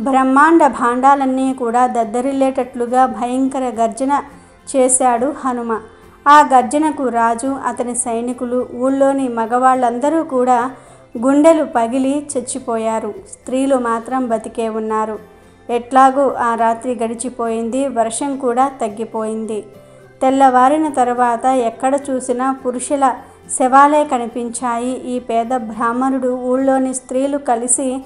బ్రహ్మాండ భాండాలన్నీ కూడా దద్దరిల్లేటట్లుగా భయంకర గర్జన చేశాడు హనుమ. ఆ గర్జనకు రాజు, అతని సైనికులు, ఊళ్ళోని మగవాళ్ళందరూ కూడా గుండెలు పగిలి చచ్చిపోయారు. స్త్రీలు మాత్రం బతికే ఉన్నారు. ఎట్లాగూ ఆ రాత్రి గడిచిపోయింది. వర్షం కూడా తగ్గిపోయింది. తెల్లవారిన తరువాత ఎక్కడ చూసినా పురుషుల శవాలే కనిపించాయి. ఈ పేద బ్రాహ్మణుడు, ఊళ్ళోని స్త్రీలు కలిసి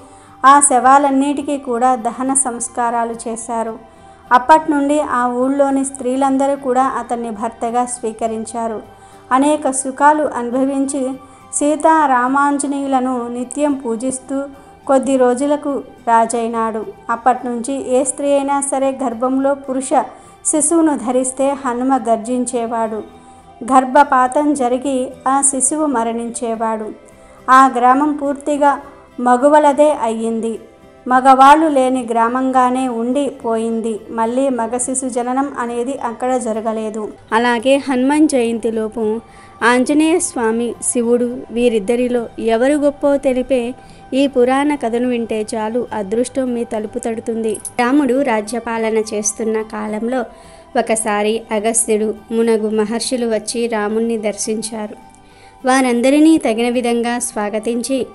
ఆ శవాలన్నిటికీ కూడా దహన సంస్కారాలు చేశారు. అప్పటి నుండి ఆ ఊళ్ళోని స్త్రీలందరూ కూడా అతన్ని భర్తగా స్వీకరించారు. అనేక సుఖాలు అనుభవించి సీతారామాంజనేయులను నిత్యం పూజిస్తూ కొద్ది రోజులకు రాజైనాడు. అప్పటి నుంచి ఏ స్త్రీ అయినా సరే గర్భంలో పురుష శిశువును ధరిస్తే హనుమ గర్జించేవాడు. గర్భపాతం జరిగి ఆ శిశువు మరణించేవాడు. ఆ గ్రామం పూర్తిగా మగువలదే అయ్యింది. మగవాళ్ళు లేని గ్రామంగానే ఉండి పోయింది. మళ్ళీ మగ శిశు జననం అనేది అక్కడ జరగలేదు. అలాగే హనుమాన్ జయంతిలోపు ఆంజనేయ స్వామి, శివుడు వీరిద్దరిలో ఎవరు గొప్పో తెలిపే ఈ పురాణ కథను వింటే చాలు అదృష్టం మీ తలుపు తడుతుంది. రాముడు రాజ్యపాలన చేస్తున్న కాలంలో ఒకసారి అగస్త్యుడు, మునగు మహర్షులు వచ్చి రాముణ్ణి దర్శించారు. వారందరినీ తగిన విధంగా స్వాగతించి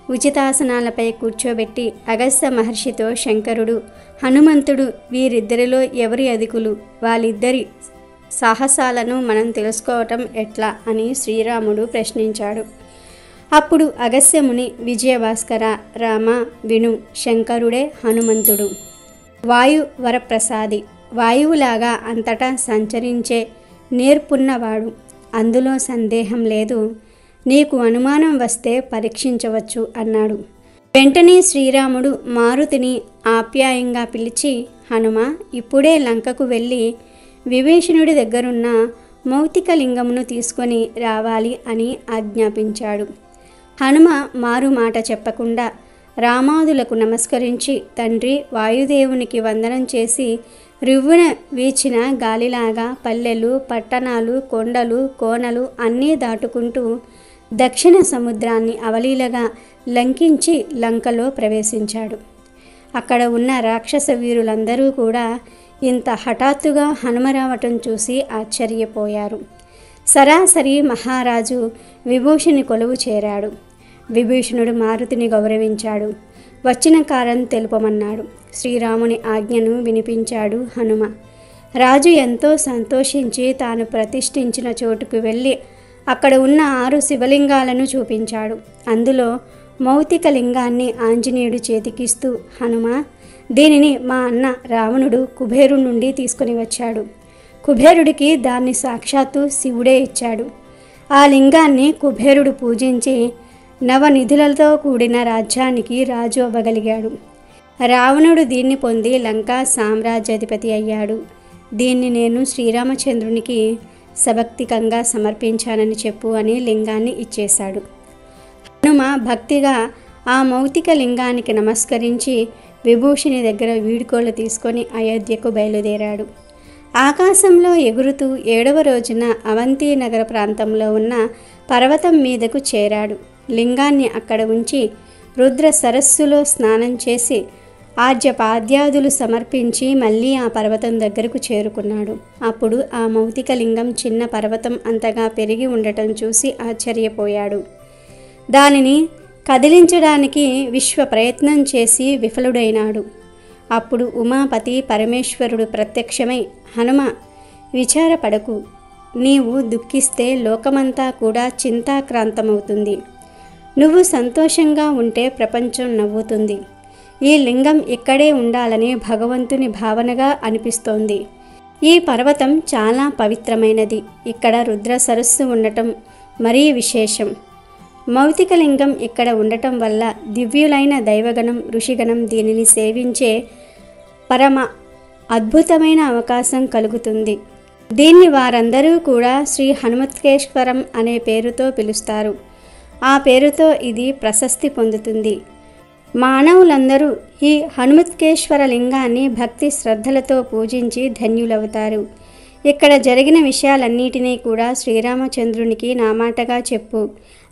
ఉచితాసనాలపై కూర్చోబెట్టి అగస్త్య మహర్షితో శంకరుడు, హనుమంతుడు వీరిద్దరిలో ఎవరి అధికులు, వాళ్ళిద్దరి సాహసాలను మనం తెలుసుకోవటం ఎట్లా అని శ్రీరాముడు ప్రశ్నించాడు. అప్పుడు అగస్త్యముని, విజయభాస్కర, రామ విను, శంకరుడే హనుమంతుడు. వాయు వరప్రసాది, వాయువులాగా అంతటా సంచరించే నేర్పున్నవాడు, అందులో సందేహం లేదు. నీకు అనుమానం వస్తే పరీక్షించవచ్చు అన్నాడు. వెంటనే శ్రీరాముడు మారుతిని ఆప్యాయంగా పిలిచి, హనుమ, ఇప్పుడే లంకకు వెళ్ళి విభీషణుడి దగ్గరున్న మౌక్తిక లింగమును తీసుకొని రావాలి అని ఆజ్ఞాపించాడు. హనుమ మారు మాట చెప్పకుండా రామాదులకు నమస్కరించి, తండ్రి వాయుదేవునికి వందనం చేసి రివ్వున వీచిన గాలిలాగా పల్లెలు, పట్టణాలు, కొండలు, కోనలు అన్నీ దాటుకుంటూ దక్షిణ సముద్రాన్ని అవలీలగా లంకించి లంకలో ప్రవేశించాడు. అక్కడ ఉన్న రాక్షస వీరులందరూ కూడా ఇంత హఠాత్తుగా హనుమ రావటం చూసి ఆశ్చర్యపోయారు. సరాసరి మహారాజు విభూషణి కొలువు చేరాడు. విభీషణుడు మారుతిని గౌరవించాడు. వచ్చిన కారణం తెలుపమన్నాడు. శ్రీరాముని ఆజ్ఞను వినిపించాడు హనుమ. రాజు ఎంతో సంతోషించి తాను ప్రతిష్ఠించిన చోటుకు వెళ్ళి అక్కడ ఉన్న 6 శివలింగాలను చూపించాడు. అందులో మౌక్తిక లింగాన్ని ఆంజనేయుడు చేతికిస్తూ, హనుమ, దీనిని మా అన్న రావణుడు కుబేరుడి నుండి తీసుకొని వచ్చాడు. కుబేరుడికి దాన్ని సాక్షాత్తు శివుడే ఇచ్చాడు. ఆ లింగాన్ని కుబేరుడు పూజించి నవనిధులతో కూడిన రాజ్యానికి రాజు అవ్వగలిగాడు. రావణుడు దీన్ని పొంది లంకా సామ్రాజ్యాధిపతి అయ్యాడు. దీన్ని నేను శ్రీరామచంద్రునికి సభక్తికంగా సమర్పించానని చెప్పు అని లింగాన్ని ఇచ్చేశాడు. హనుమ భక్తిగా ఆ మౌక్తిక లింగానికి నమస్కరించి విభూషణి దగ్గర వీడ్కోలు తీసుకొని అయోధ్యకు బయలుదేరాడు. ఆకాశంలో ఎగురుతూ 7వ రోజున అవంతి నగర ప్రాంతంలో ఉన్న పర్వతం మీదకు చేరాడు. లింగాన్ని అక్కడ ఉంచి రుద్ర సరస్సులో స్నానం చేసి ఆర్యపాద్యాదులు సమర్పించి మళ్ళీ ఆ పర్వతం దగ్గరకు చేరుకున్నాడు. అప్పుడు ఆ మౌక్తిక లింగం చిన్న పర్వతం అంతగా పెరిగి ఉండటం చూసి ఆశ్చర్యపోయాడు. దానిని కదిలించడానికి విశ్వ ప్రయత్నం చేసి విఫలుడైనాడు. అప్పుడు ఉమాపతి పరమేశ్వరుడు ప్రత్యక్షమై, హనుమ, విచారపడకు, నీవు దుఃఖిస్తే లోకమంతా కూడా చింతాక్రాంతమవుతుంది. నువ్వు సంతోషంగా ఉంటే ప్రపంచం నవ్వుతుంది. ఈ లింగం ఇక్కడే ఉండాలని భగవంతుని భావనగా అనిపిస్తోంది. ఈ పర్వతం చాలా పవిత్రమైనది. ఇక్కడ రుద్ర సరస్సు ఉండటం మరీ విశేషం. మౌక్తిక లింగం ఇక్కడ ఉండటం వల్ల దివ్యులైన దైవగణం, ఋషిగణం దీనిని సేవించే పరమ అద్భుతమైన అవకాశం కలుగుతుంది. దీన్ని వారందరూ కూడా శ్రీ హనుమత్కేశ్వరం అనే పేరుతో పిలుస్తారు. ఆ పేరుతో ఇది ప్రశస్తి పొందుతుంది. మానవులందరూ ఈ హనుమత్కేశ్వర లింగాన్ని భక్తి శ్రద్ధలతో పూజించి ధన్యులవుతారు. ఇక్కడ జరిగిన విషయాలన్నిటినీ కూడా శ్రీరామచంద్రునికి నా మాటగా చెప్పు,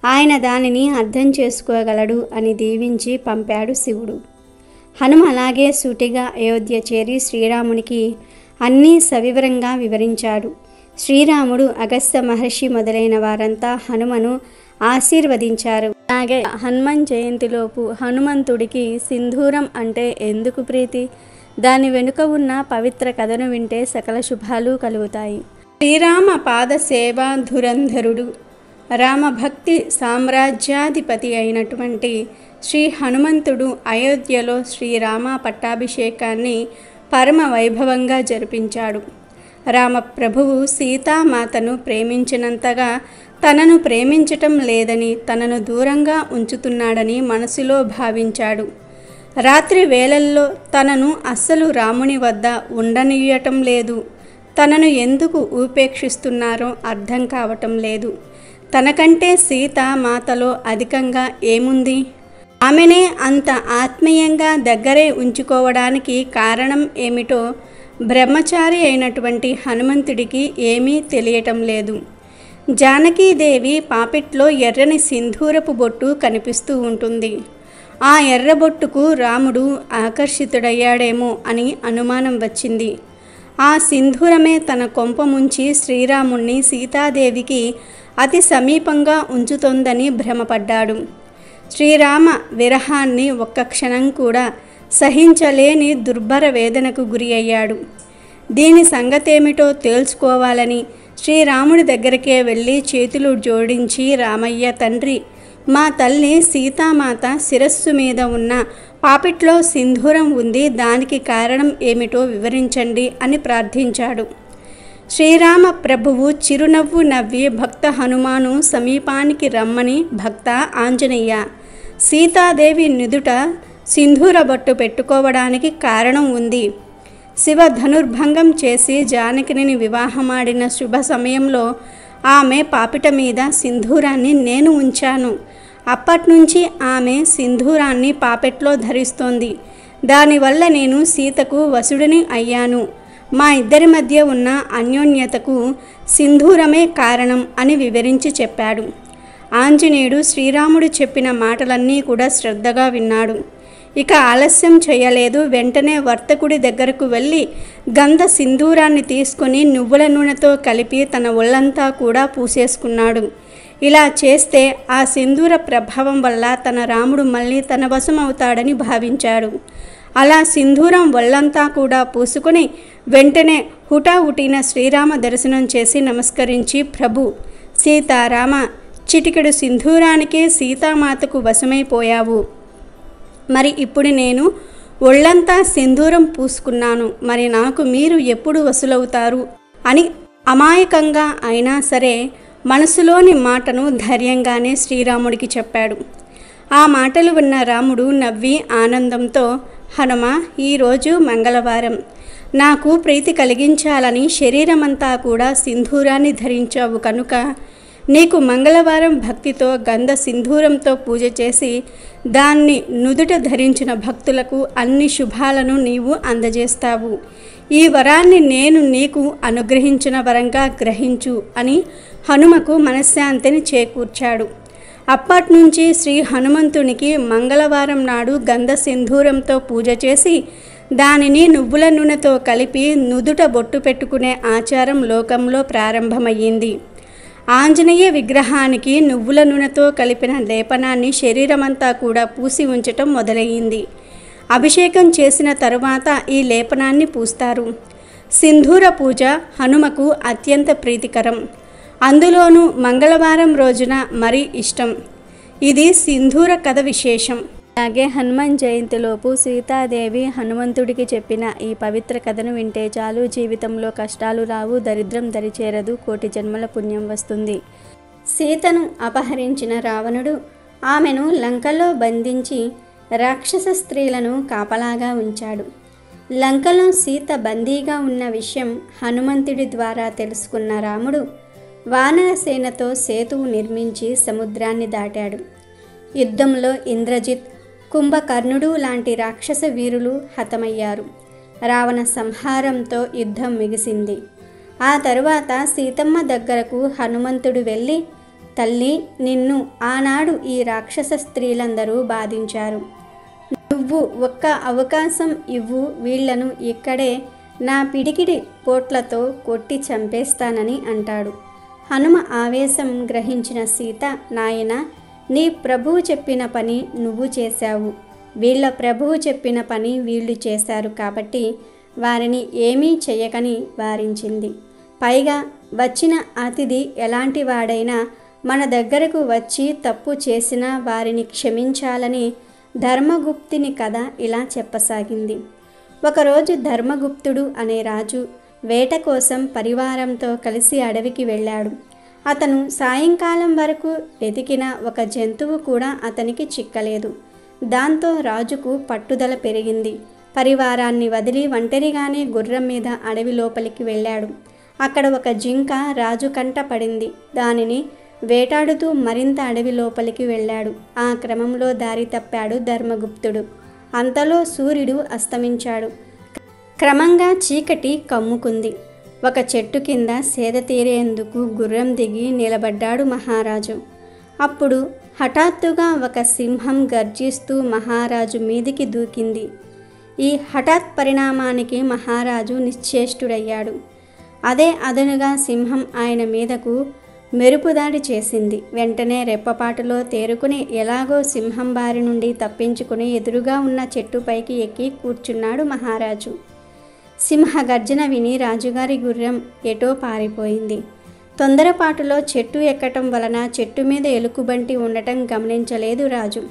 ఆయన దానిని అర్థం చేసుకోగలడు అని దీవించి పంపాడు శివుడు. హనుమ అలాగే సూటిగా అయోధ్య చేరి శ్రీరామునికి అన్నీ సవివరంగా వివరించాడు. శ్రీరాముడు, అగస్త్య మహర్షి మొదలైన వారంతా హనుమను ఆశీర్వదించారు. అలాగే హనుమాన్ జయంతిలోపు హనుమంతుడికి సింధూరం అంటే ఎందుకు ప్రీతి? దాని వెనుక ఉన్న పవిత్ర కథను వింటే సకల శుభాలు కలుగుతాయి. శ్రీరామ పాద సేవా ధురంధరుడు, రామభక్తి సామ్రాజ్యాధిపతి అయినటువంటి శ్రీ హనుమంతుడు అయోధ్యలో శ్రీరామ పట్టాభిషేకాన్ని పరమ వైభవంగా జరిపించాడు. రామప్రభువు సీతామాతను ప్రేమించినంతగా తనను ప్రేమించటం లేదని, తనను దూరంగా ఉంచుతున్నాడని మనసులో భావించాడు. రాత్రి వేళల్లో తనను అస్సలు రాముని వద్ద ఉండనియ్యటం లేదు. తనను ఎందుకు ఉపేక్షిస్తున్నారో అర్థం కావటం లేదు. తనకంటే సీత మాతలో అధికంగా ఏముంది? ఆమెనే అంత ఆత్మీయంగా దగ్గరే ఉంచుకోవడానికి కారణం ఏమిటో బ్రహ్మచారి అయినటువంటి హనుమంతుడికి ఏమీ తెలియటం లేదు. జానకీదేవి పాపిట్లో ఎర్రని సింధూరపు బొట్టు కనిపిస్తూ ఉంటుంది. ఆ ఎర్రబొట్టుకు రాముడు ఆకర్షితుడయ్యాడేమో అని అనుమానం వచ్చింది. ఆ సింధూరమే తన కొంప ముంచి శ్రీరాముణ్ణి సీతాదేవికి అతి సమీపంగా ఉంచుతోందని భ్రమపడ్డాడు. శ్రీరామ విరహాన్ని ఒక్క క్షణం కూడా సహించలేని దుర్భర వేదనకు గురి అయ్యాడు. దీని సంగతేమిటో తేల్చుకోవాలని శ్రీరాముడి దగ్గరికే వెళ్ళి చేతులు జోడించి, రామయ్య తండ్రి, మా తల్లి సీతామాత శిరస్సు మీద ఉన్న పాపిట్లో సింధూరం ఉంది, దానికి కారణం ఏమిటో వివరించండి అని ప్రార్థించాడు. శ్రీరామ ప్రభువు చిరునవ్వు నవ్వి, భక్త హనుమాను సమీపానికి రమ్మని, భక్త ఆంజనేయ, సీతాదేవి నుదుట సింధూర బొట్టు పెట్టుకోవడానికి కారణం ఉంది. శివ ధనుర్భంగం చేసి జానకిని వివాహమాడిన శుభ సమయంలో ఆమె పాపిట మీద సింధూరాన్ని నేను ఉంచాను. అప్పట్నుంచి ఆమె సింధూరాన్ని పాపెట్లో ధరిస్తోంది. దానివల్ల నేను సీతకు వసుడిని అయ్యాను. మా ఇద్దరి మధ్య ఉన్న అన్యోన్యతకు సింధూరమే కారణం అని వివరించి చెప్పాడు. ఆంజనేయుడు శ్రీరాముడు చెప్పిన మాటలన్నీ కూడా శ్రద్ధగా విన్నాడు. ఇక ఆలస్యం చేయలేదు. వెంటనే వర్తకుడి దగ్గరకు వెళ్ళి గంధ సింధూరాన్ని తీసుకుని నువ్వుల నూనెతో కలిపి తన ఒళ్ళంతా కూడా పూసేసుకున్నాడు. ఇలా చేస్తే ఆ సింధూర ప్రభావం వల్ల తన రాముడు మళ్ళీ తన వశం అవుతాడని భావించాడు. అలా సింధూరం ఒళ్ళంతా కూడా పూసుకొని వెంటనే హుటాహుటిన శ్రీరామ దర్శనం చేసి నమస్కరించి, ప్రభు, సీతారామ, చిటికెడు సింధూరానికే సీతామాతకు వశమైపోయావు. మరి ఇప్పుడు నేను ఒళ్ళంతా సింధూరం పూసుకున్నాను, మరి నాకు మీరు ఎప్పుడు వసులవుతారు అని అమాయకంగా అయినా సరే మనసులోని మాటను ధైర్యంగానే శ్రీరాముడికి చెప్పాడు. ఆ మాటలు విన్న రాముడు నవ్వి ఆనందంతో, హనుమ, ఈరోజు మంగళవారం, నాకు ప్రీతి కలిగించాలని శరీరమంతా కూడా సింధూరాన్ని ధరించావు కనుక నీకు మంగళవారం భక్తితో గంధ సింధూరంతో పూజ చేసి దాన్ని నుదుట ధరించిన భక్తులకు అన్ని శుభాలను నీవు అందజేస్తావు. ఈ వరాన్ని నేను నీకు అనుగ్రహించిన వరంగా గ్రహించు అని హనుమకు మనశ్శాంతిని చేకూర్చాడు. అప్పట్నుంచి శ్రీ హనుమంతునికి మంగళవారం నాడు గంధ సింధూరంతో పూజ చేసి దానిని నువ్వుల నూనెతో కలిపి నుదుట బొట్టు పెట్టుకునే ఆచారం లోకంలో ప్రారంభమయ్యింది. ఆంజనేయ విగ్రహానికి నువ్వుల నూనెతో కలిపిన లేపనాన్ని శరీరమంతా కూడా పూసి ఉంచటం మొదలయ్యింది. అభిషేకం చేసిన తరువాత ఈ లేపనాన్ని పూస్తారు. సింధూర పూజ హనుమకు అత్యంత ప్రీతికరం. అందులోనూ మంగళవారం రోజున మరీ ఇష్టం. ఇది సింధూర కథ విశేషం. అలాగే హనుమాన్ జయంతిలోపు సీతాదేవి హనుమంతుడికి చెప్పిన ఈ పవిత్ర కథను వింటే చాలు, జీవితంలో కష్టాలు రావు, దరిద్రం దరిచేరదు, కోటి జన్మల పుణ్యం వస్తుంది. సీతను అపహరించిన రావణుడు ఆమెను లంకలో బంధించి రాక్షస స్త్రీలను కాపలాగా ఉంచాడు. లంకలో సీత బందీగా ఉన్న విషయం హనుమంతుడి ద్వారా తెలుసుకున్న రాముడు వానర సేనతో సేతువు నిర్మించి సముద్రాన్ని దాటాడు. యుద్ధంలో ఇంద్రజిత్, కుంభకర్ణుడు లాంటి రాక్షస వీరులు హతమయ్యారు. రావణ సంహారంతో యుద్ధం ముగిసింది. ఆ తరువాత సీతమ్మ దగ్గరకు హనుమంతుడు వెళ్ళి, తల్లి, నిన్ను ఆనాడు ఈ రాక్షస స్త్రీలందరూ బాధించారు. నువ్వు ఒక్క అవకాశం ఇవ్వు, వీళ్లను ఇక్కడే నా పిడికిడి పోట్లతో కొట్టి చంపేస్తానని అంటాడు. హనుమ ఆవేశం గ్రహించిన సీత, నాయనా, నీ ప్రభువు చెప్పిన పని నువ్వు చేశావు, వీళ్ళ ప్రభువు చెప్పిన పని వీళ్ళు చేశారు కాబట్టి వారిని ఏమీ చెయ్యకని వారించింది. పైగా వచ్చిన అతిథి ఎలాంటి వాడైనా మన దగ్గరకు వచ్చి తప్పు చేసినా వారిని క్షమించాలని ధర్మగుప్తుని కథ ఇలా చెప్పసాగింది. ఒకరోజు ధర్మగుప్తుడు అనే రాజు వేట కోసం పరివారంతో కలిసి అడవికి వెళ్ళాడు. అతను సాయంకాలం వరకు వెతికిన ఒక జంతువు కూడా అతనికి చిక్కలేదు. దాంతో రాజుకు పట్టుదల పెరిగింది. పరివారాన్ని వదిలి ఒంటరిగానే గుర్రం మీద అడవి లోపలికి వెళ్ళాడు. అక్కడ ఒక జింక రాజు కంట పడింది. దానిని వేటాడుతూ మరింత అడవి లోపలికి వెళ్ళాడు. ఆ క్రమంలో దారి తప్పాడు ధర్మగుప్తుడు. అంతలో సూర్యుడు అస్తమించాడు. క్రమంగా చీకటి కమ్ముకుంది. ఒక చెట్టు కింద సేద తీరేందుకు గుర్రం దిగి నిలబడ్డాడు మహారాజు. అప్పుడు హఠాత్తుగా ఒక సింహం గర్జిస్తూ మహారాజు మీదికి దూకింది. ఈ హఠాత్ పరిణామానికి మహారాజు నిశ్చేష్టుడయ్యాడు. అదే అదనుగా సింహం ఆయన మీదకు మెరుపుదాడి చేసింది. వెంటనే రెప్పపాటులో తేరుకుని ఎలాగో సింహం బారి నుండి తప్పించుకుని ఎదురుగా ఉన్న చెట్టుపైకి ఎక్కి కూర్చున్నాడు మహారాజు. సింహ గర్జన విని రాజుగారి గుర్రం ఎటో పారిపోయింది. తొందరపాటులో చెట్టు ఎక్కటం వలన చెట్టు మీద ఎలుకబంటి ఉండటం గమనించలేదు రాజు.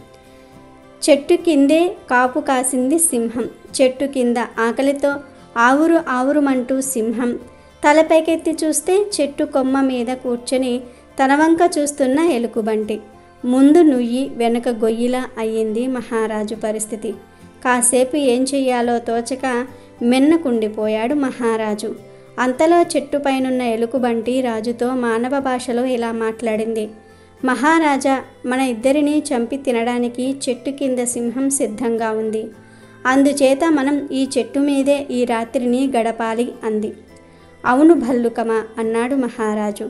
చెట్టు కిందే కాపు కాసింది సింహం. చెట్టు కింద ఆకలితో ఆవురు ఆవురుమంటూ సింహం తలపైకెత్తి చూస్తే చెట్టు కొమ్మ మీద కూర్చొని తన వంక చూస్తున్న ఎలుకబంటి. ముందు నుయ్యి వెనుక గొయ్యిలా అయ్యింది మహారాజు పరిస్థితి. కాసేపు ఏం చెయ్యాలో తోచక మెన్నకుండిపోయాడు మహారాజు. అంతలో చెట్టుపైనున్న ఎలుకబంటి రాజుతో మానవ భాషలో ఇలా మాట్లాడింది. మహారాజా, మన ఇద్దరిని చంపి తినడానికి చెట్టు కింద సింహం సిద్ధంగా ఉంది. అందుచేత మనం ఈ చెట్టు మీదే ఈ రాత్రిని గడపాలి అంది. అవును భల్లుకమా అన్నాడు మహారాజు.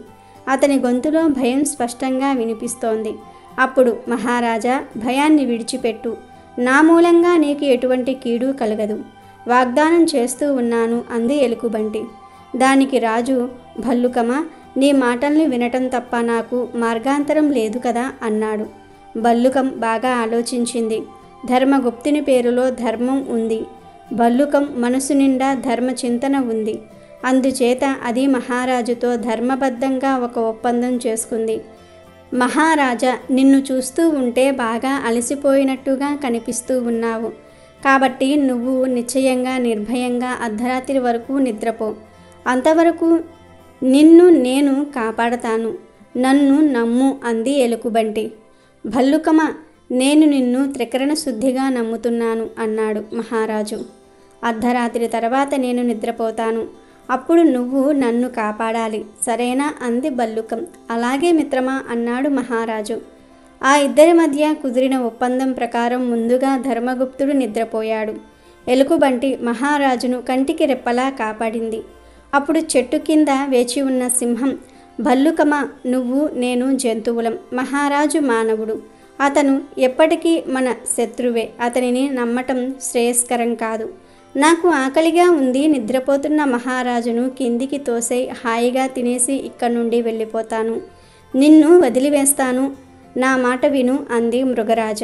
అతని గొంతులో భయం స్పష్టంగా వినిపిస్తోంది. అప్పుడు మహారాజా, భయాన్ని విడిచిపెట్టు. నా మూలంగా నీకు ఎటువంటి కీడు కలగదు. వాగ్దానం చేస్తూ ఉన్నాను అంది ఎలుకబంటి. దానికి రాజు, భల్లుకమా, నీ మాటల్ని వినటం తప్ప నాకు మార్గాంతరం లేదు కదా అన్నాడు. భల్లుకం బాగా ఆలోచించింది. ధర్మగుప్తుని పేరులో ధర్మం ఉంది. భల్లుకం మనసు నిండా ధర్మ చింతన ఉంది. అందుచేత అది మహారాజుతో ధర్మబద్ధంగా ఒక ఒప్పందం చేసుకుంది. మహారాజా, నిన్ను చూస్తూ ఉంటే బాగా అలసిపోయినట్టుగా కనిపిస్తూ ఉన్నావు. కాబట్టి నువ్వు నిశ్చయంగా నిర్భయంగా అర్ధరాత్రి వరకు నిద్రపో. అంతవరకు నిన్ను నేను కాపాడతాను. నన్ను నమ్ము అంది ఎలుకబంటి. భల్లుకమ, నేను నిన్ను త్రికరణ శుద్ధిగా నమ్ముతున్నాను అన్నాడు మహారాజు. అర్ధరాత్రి తర్వాత నేను నిద్రపోతాను. అప్పుడు నువ్వు నన్ను కాపాడాలి, సరేనా అంది భల్లుకం. అలాగే మిత్రమా అన్నాడు మహారాజు. ఆ ఇద్దరి మధ్య కుదిరిన ఒప్పందం ప్రకారం ముందుగా ధర్మగుప్తుడు నిద్రపోయాడు. ఎలుకబంటి మహారాజును కంటికి రెప్పలా కాపాడింది. అప్పుడు చెట్టు కింద వేచి ఉన్న సింహం, భల్లుకమ, నువ్వు నేను జంతువులం, మహారాజు మానవుడు. అతను ఎప్పటికీ మన శత్రువే. అతనిని నమ్మటం శ్రేయస్కరం కాదు. నాకు ఆకలిగా ఉంది. నిద్రపోతున్న మహారాజును కిందికి తోసై హాయిగా తినేసి ఇక్కడి నుండి వెళ్ళిపోతాను. నిన్ను వదిలివేస్తాను. నా మాట విను అంది మృగరాజ.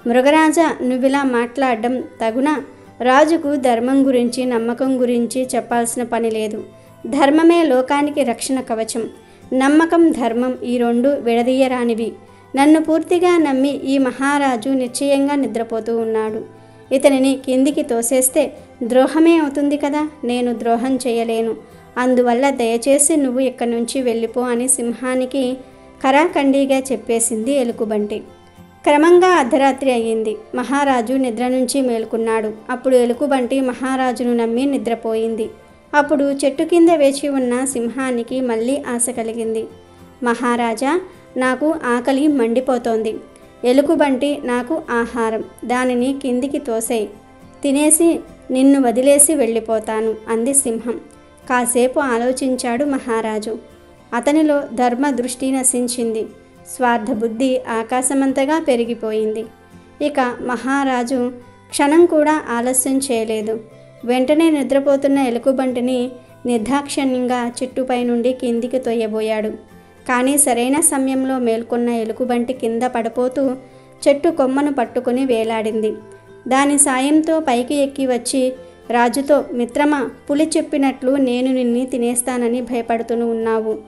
మృగరాజ, నువ్విలా మాట్లాడడం తగునా? రాజుకు ధర్మం గురించి నమ్మకం గురించి చెప్పాల్సిన పని లేదు. ధర్మమే లోకానికి రక్షణ కవచం. నమ్మకం ధర్మం ఈ రెండు విడదీయరానివి. నన్ను పూర్తిగా నమ్మి ఈ మహారాజు నిశ్చయంగా నిద్రపోతూ ఉన్నాడు. ఇతనిని కిందికి తోసేస్తే ద్రోహమే అవుతుంది కదా. నేను ద్రోహం చేయలేను. అందువల్ల దయచేసి నువ్వు ఇక్కడి నుంచి వెళ్ళిపో అని సింహానికి ఖరాఖండిగా చెప్పేసింది ఎలుకబంటి. క్రమంగా అర్ధరాత్రి అయ్యింది. మహారాజు నిద్ర నుంచి మేలుకున్నాడు. అప్పుడు ఎలుకబంటి మహారాజును నమ్మి నిద్రపోయింది. అప్పుడు చెట్టు కింద వేచి ఉన్న సింహానికి మళ్ళీ ఆశ కలిగింది. మహారాజా, నాకు ఆకలి మండిపోతోంది. ఎలుకబంటి నాకు ఆహారం. దానిని కిందికి తోసేయ్. తినేసి నిన్ను వదిలేసి వెళ్ళిపోతాను అంది సింహం. కాసేపు ఆలోచించాడు మహారాజు. అతనిలో ధర్మ దృష్టి నశించింది. స్వార్థబుద్ధి ఆకాశమంతగా పెరిగిపోయింది. ఇక మహారాజు క్షణం కూడా ఆలస్యం చేయలేదు. వెంటనే నిద్రపోతున్న ఎలుకబంటిని నిర్దాక్షిణ్యంగా చెట్టుపై నుండి కిందికి తొయ్యబోయాడు. కానీ సరైన సమయంలో మేల్కొన్న ఎలుకబంటి కింద పడిపోతూ చెట్టు కొమ్మను పట్టుకుని వేలాడింది. దాని సాయంతో పైకి ఎక్కి వచ్చి రాజుతో, మిత్రమా, పులి చెప్పినట్లు నేను నిన్ను తినేస్తానని భయపడుతూ ఉన్నావు.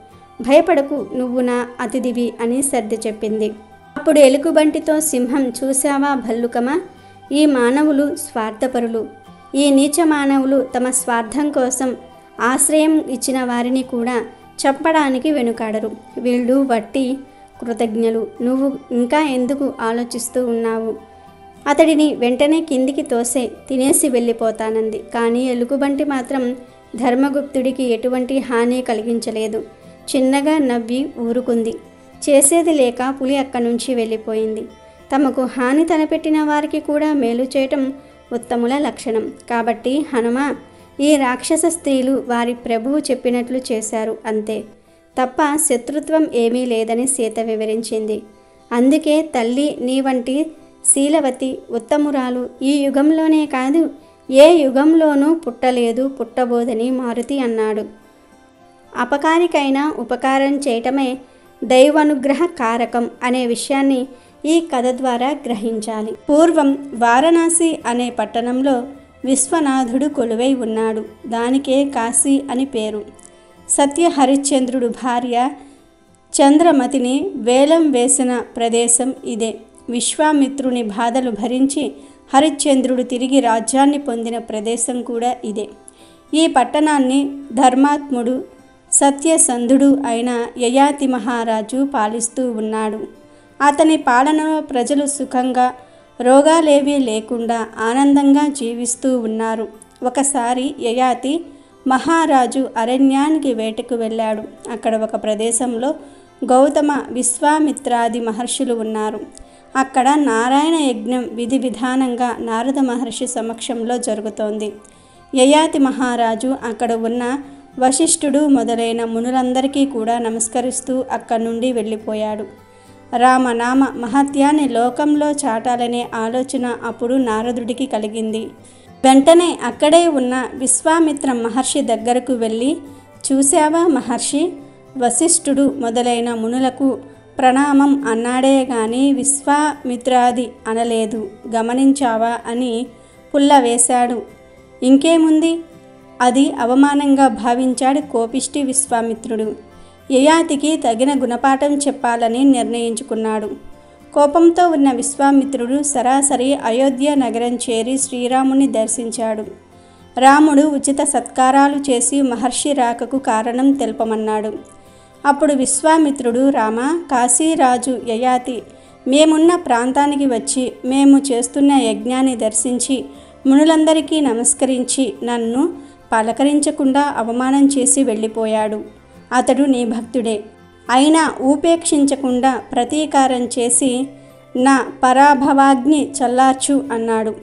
భయపడకు, నువ్వు నా అతిథివి అని సర్ది చెప్పింది. అప్పుడు ఎలుకబంటితో సింహం, చూశావా భల్లుకమా, ఈ మానవులు స్వార్థపరులు. ఈ నీచ మానవులు తమ స్వార్థం కోసం ఆశ్రయం ఇచ్చిన వారిని కూడా చంపడానికి వెనుకాడరు. వీళ్ళు వట్టి కృతజ్ఞులు. నువ్వు ఇంకా ఎందుకు ఆలోచిస్తూ ఉన్నావు? అతడిని వెంటనే కిందికి తోసే, తినేసి వెళ్ళిపోతానంది. కానీ ఎలుకబంటి మాత్రం ధర్మగుప్తుడికి ఎటువంటి హాని కలిగించలేదు. చిన్నగా నవ్వి ఊరుకుంది. చేసేది లేక పులి అక్కడి నుంచి వెళ్ళిపోయింది. తమకు హాని తలపెట్టిన వారికి కూడా మేలు చేయటం ఉత్తముల లక్షణం. కాబట్టి హనుమ, ఈ రాక్షస స్త్రీలు వారి ప్రభువు చెప్పినట్లు చేశారు అంతే, తప్ప శత్రుత్వం ఏమీ లేదని సీత వివరించింది. అందుకే తల్లి నీ వంటి శీలవతి ఉత్తమురాలు ఈ యుగంలోనే కాదు ఏ యుగంలోనూ పుట్టలేదు, పుట్టబోదని మారుతి అన్నాడు. అపకారికైనా ఉపకారం చేయటమే దైవానుగ్రహ కారకం అనే విషయాన్ని ఈ కథ ద్వారా గ్రహించాలి. పూర్వం వారణాసి అనే పట్టణంలో విశ్వనాథుడు కొలువై ఉన్నాడు. దానికే కాశీ అని పేరు. సత్య హరిశ్చంద్రుడు భార్య చంద్రమతిని వేలం వేసిన ప్రదేశం ఇదే. విశ్వామిత్రుని బాధలు భరించి హరిశ్చంద్రుడు తిరిగి రాజ్యాన్ని పొందిన ప్రదేశం కూడా ఇదే. ఈ పట్టణాన్ని ధర్మాత్ముడు సత్యసంధుడు అయిన యయాతి మహారాజు పాలిస్తూ ఉన్నాడు. అతని పాలనలో ప్రజలు సుఖంగా, రోగాలేవీ లేకుండా ఆనందంగా జీవిస్తూ ఉన్నారు. ఒకసారి యయాతి మహారాజు అరణ్యానికి వేటకు వెళ్ళాడు. అక్కడ ఒక ప్రదేశంలో గౌతమ, విశ్వామిత్రాది మహర్షులు ఉన్నారు. అక్కడ నారాయణ యజ్ఞం విధి విధానంగా నారద మహర్షి సమక్షంలో జరుగుతోంది. యయాతి మహారాజు అక్కడ ఉన్న వశిష్ఠుడు మొదలైన మునులందరికీ కూడా నమస్కరిస్తూ అక్కడి నుండి వెళ్ళిపోయాడు. రామనామ మహత్యాన్ని లోకంలో చాటాలనే ఆలోచన అప్పుడు నారదుడికి కలిగింది. వెంటనే అక్కడే ఉన్న విశ్వామిత్ర మహర్షి దగ్గరకు వెళ్ళి, చూశావా మహర్షి, వశిష్ఠుడు మొదలైన మునులకు ప్రణామం అన్నాడే గాని విశ్వామిత్రాది అనలేదు, గమనించావా అని పుల్ల వేశాడు. ఇంకేముంది, అది అవమానంగా భావించాడు కోపిష్టి విశ్వామిత్రుడు. యయాతికి తగిన గుణపాఠం చెప్పాలని నిర్ణయించుకున్నాడు. కోపంతో ఉన్న విశ్వామిత్రుడు సరాసరి అయోధ్య నగరం చేరి శ్రీరాముని దర్శించాడు. రాముడు ఉచిత సత్కారాలు చేసి మహర్షి రాకకు కారణం తెలుపమన్నాడు. అప్పుడు విశ్వామిత్రుడు, రామ, కాశీరాజు యయాతి మేమున్న ప్రాంతానికి వచ్చి మేము చేస్తున్న యజ్ఞాన్ని దర్శించి మునులందరికీ నమస్కరించి నన్ను పలకరించకుండా అవమానం చేసి వెళ్ళిపోయాడు. అతడు నీ భక్తుడే. అయినా ఉపేక్షించకుండా ప్రతీకారం చేసి నా పరాభవాగ్ని చల్లార్చు అన్నాడు.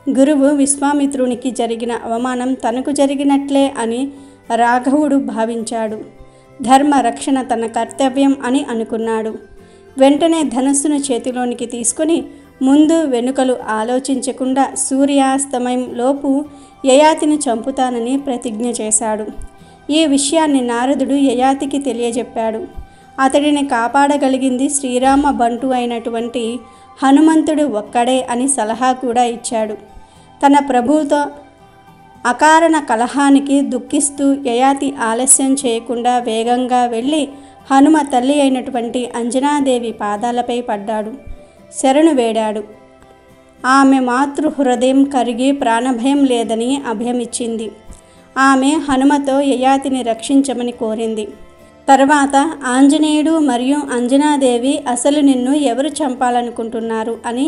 గురువు విశ్వామిత్రునికి జరిగిన అవమానం తనకు జరిగినట్లే అని రాఘవుడు భావించాడు. ధర్మ రక్షణ తన కర్తవ్యం అని అనుకున్నాడు. వెంటనే ధనస్సును చేతిలోనికి తీసుకుని ముందు వెనుకలు ఆలోచించకుండా సూర్యాస్తమయం లోపు యయాతిని చంపుతానని ప్రతిజ్ఞ చేశాడు. ఈ విషయాన్ని నారదుడు యయాతికి తెలియజెప్పాడు. అతడిని కాపాడగలిగింది శ్రీరామ బంటు అయినటువంటి హనుమంతుడు ఒక్కడే అని సలహా కూడా ఇచ్చాడు. తన ప్రభువుతో అకారణ కలహానికి దుఃఖిస్తూ యయాతి ఆలస్యం చేయకుండా వేగంగా వెళ్ళి హనుమ తల్లి అయినటువంటి అంజనాదేవి పాదాలపై పడ్డాడు. శరణు వేడాడు. ఆమె మాతృహృదయం కరిగి ప్రాణభయం లేదని అభయమిచ్చింది. ఆమె హనుమతో యయాతిని రక్షించమని కోరింది. తర్వాత ఆంజనేయుడు మరియు అంజనాదేవి అసలు నిన్ను ఎవరు చంపాలనుకుంటున్నారు అని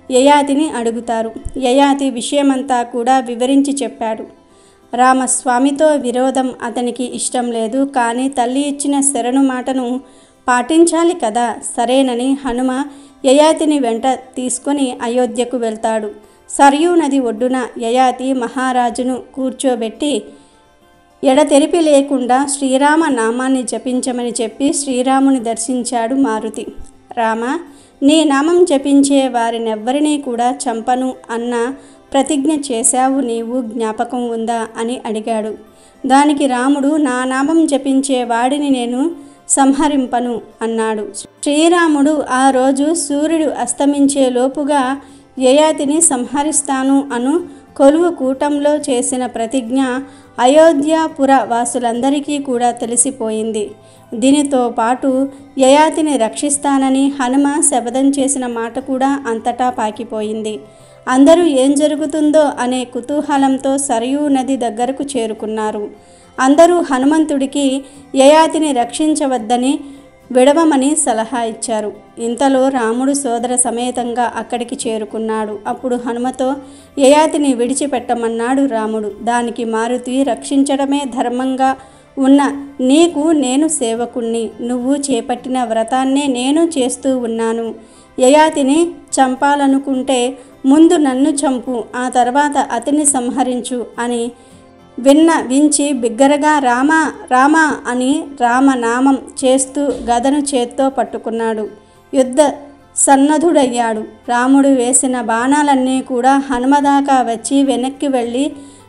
యయాతిని అడుగుతారు. యయాతి విషయమంతా కూడా వివరించి చెప్పాడు. రామస్వామితో విరోధం అతనికి ఇష్టం లేదు, కానీ తల్లి ఇచ్చిన శరణు మాటను పాటించాలి కదా. సరేనని హనుమ యయాతిని వెంట తీసుకొని అయోధ్యకు వెళ్తాడు. సరయూ నది ఒడ్డున యయాతి మహారాజును కూర్చోబెట్టి ఎడతెరిపి లేకుండా శ్రీరామ నామాన్ని జపించమని చెప్పి శ్రీరాముని దర్శించాడు మారుతి. రామ, నీ నామం జపించే వారినెవ్వరినీ కూడా చంపను అన్న ప్రతిజ్ఞ చేశావు, నీవు జ్ఞాపకం ఉందా అని అడిగాడు. దానికి రాముడు, నా నామం జపించే వాడిని నేను సంహరింపను అన్నాడు. శ్రీరాముడు ఆ రోజు సూర్యుడు అస్తమించే లోపుగా యయాతిని సంహరిస్తాను అను కొలువు కూటంలో చేసిన ప్రతిజ్ఞ అయోధ్యాపుర వాసులందరికీ కూడా తెలిసిపోయింది. దీనితో పాటు యయాతిని రక్షిస్తానని హనుమ శపథం చేసిన మాట కూడా అంతటా పాకిపోయింది. అందరూ ఏం జరుగుతుందో అనే కుతూహలంతో సరయూ నది దగ్గరకు చేరుకున్నారు. అందరూ హనుమంతుడికి యయాతిని రక్షించవద్దని విడవమని సలహా ఇచ్చారు. ఇంతలో రాముడు సోదర సమేతంగా అక్కడికి చేరుకున్నాడు. అప్పుడు హనుమతో యయాతిని విడిచిపెట్టమన్నాడు రాముడు. దానికి మారుతి, రక్షించడమే ధర్మంగా ఉన్న నీకు నేను సేవకుణ్ణి, నువ్వు చేపట్టిన వ్రతాన్నే నేను చేస్తూ ఉన్నాను. యయాతిని చంపాలనుకుంటే ముందు నన్ను చంపు, ఆ తర్వాత అతన్ని సంహరించు అని వించి బిగ్గరగా రామా రామా అని రామనామం చేస్తూ గదను చేత్తో పట్టుకున్నాడు. యుద్ధ సన్నద్ధుడయ్యాడు. రాముడు వేసిన బాణాలన్నీ కూడా హనుమ దాకా వచ్చి వెనక్కి వెళ్ళి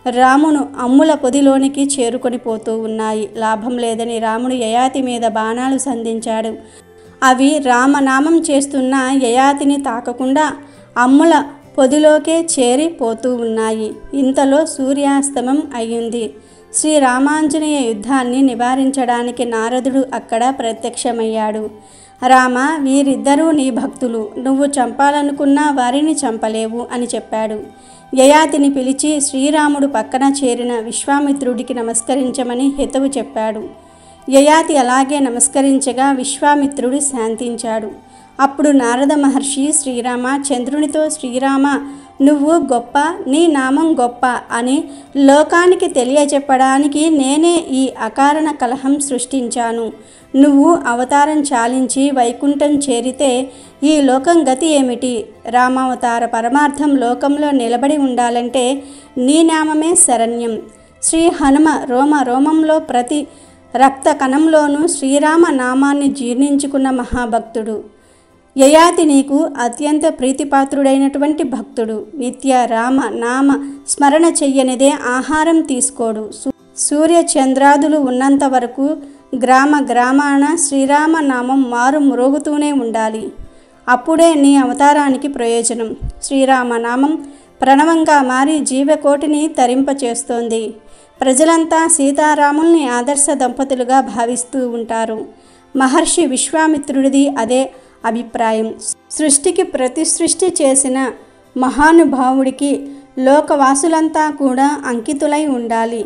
రామును అమ్ముల పొదిలోనికి చేరుకొని పోతూ ఉన్నాయి. లాభం లేదని రాముడు యయాతి మీద బాణాలు సంధించాడు. అవి రామనామం చేస్తున్న యయాతిని తాకకుండా అమ్ముల పొదిలోకే చేరిపోతూ ఉన్నాయి. ఇంతలో సూర్యాస్తమం అయ్యింది. శ్రీరామాంజనేయ యుద్ధాన్ని నివారించడానికి నారదుడు అక్కడ ప్రత్యక్షమయ్యాడు. రామ, వీరిద్దరూ నీ భక్తులు, నువ్వు చంపాలనుకున్నా వారిని చంపలేవు అని చెప్పాడు. యయాతిని పిలిచి శ్రీరాముడు పక్కన చేరిన విశ్వామిత్రుడికి నమస్కరించమని హితవు చెప్పాడు. యయాతి అలాగే నమస్కరించగా విశ్వామిత్రుడు శాంతించాడు. అప్పుడు నారద మహర్షి శ్రీరామ చంద్రునితో, శ్రీరామ నువ్వు గొప్ప, నీ నామం గొప్ప అని లోకానికి తెలియచెప్పడానికి నేనే ఈ అకారణ కలహం సృష్టించాను. నువ్వు అవతారం చాలించి వైకుంఠం చేరితే ఈ లోకం గతి ఏమిటి? రామావతార పరమార్థం లోకంలో నిలబడి ఉండాలంటే నీ నామమే శరణ్యం. శ్రీ హనుమ రోమ రోమంలో ప్రతి రక్త కణంలోనూ శ్రీరామ నామాన్ని జీర్ణించుకున్న మహాభక్తుడు. యయాతి నీకు అత్యంత ప్రీతిపాత్రుడైనటువంటి భక్తుడు. నిత్య రామ నామ స్మరణ చెయ్యనిదే ఆహారం తీసుకోడు. సూర్య చంద్రాదులు ఉన్నంత వరకు గ్రామ గ్రామాన శ్రీరామ నామం మారు మ్రోగుతూనే ఉండాలి. అప్పుడే నీ అవతారానికి ప్రయోజనం. శ్రీరామ నామం ప్రణవంగా మారి జీవకోటిని తరింపచేస్తోంది. ప్రజలంతా సీతారాముల్ని ఆదర్శ దంపతులుగా భావిస్తూ ఉంటారు. మహర్షి విశ్వామిత్రుడిది అదే అభిప్రాయం. సృష్టికి ప్రతిసృష్టి చేసిన మహానుభావుడికి లోకవాసులంతా కూడా అంకితులై ఉండాలి.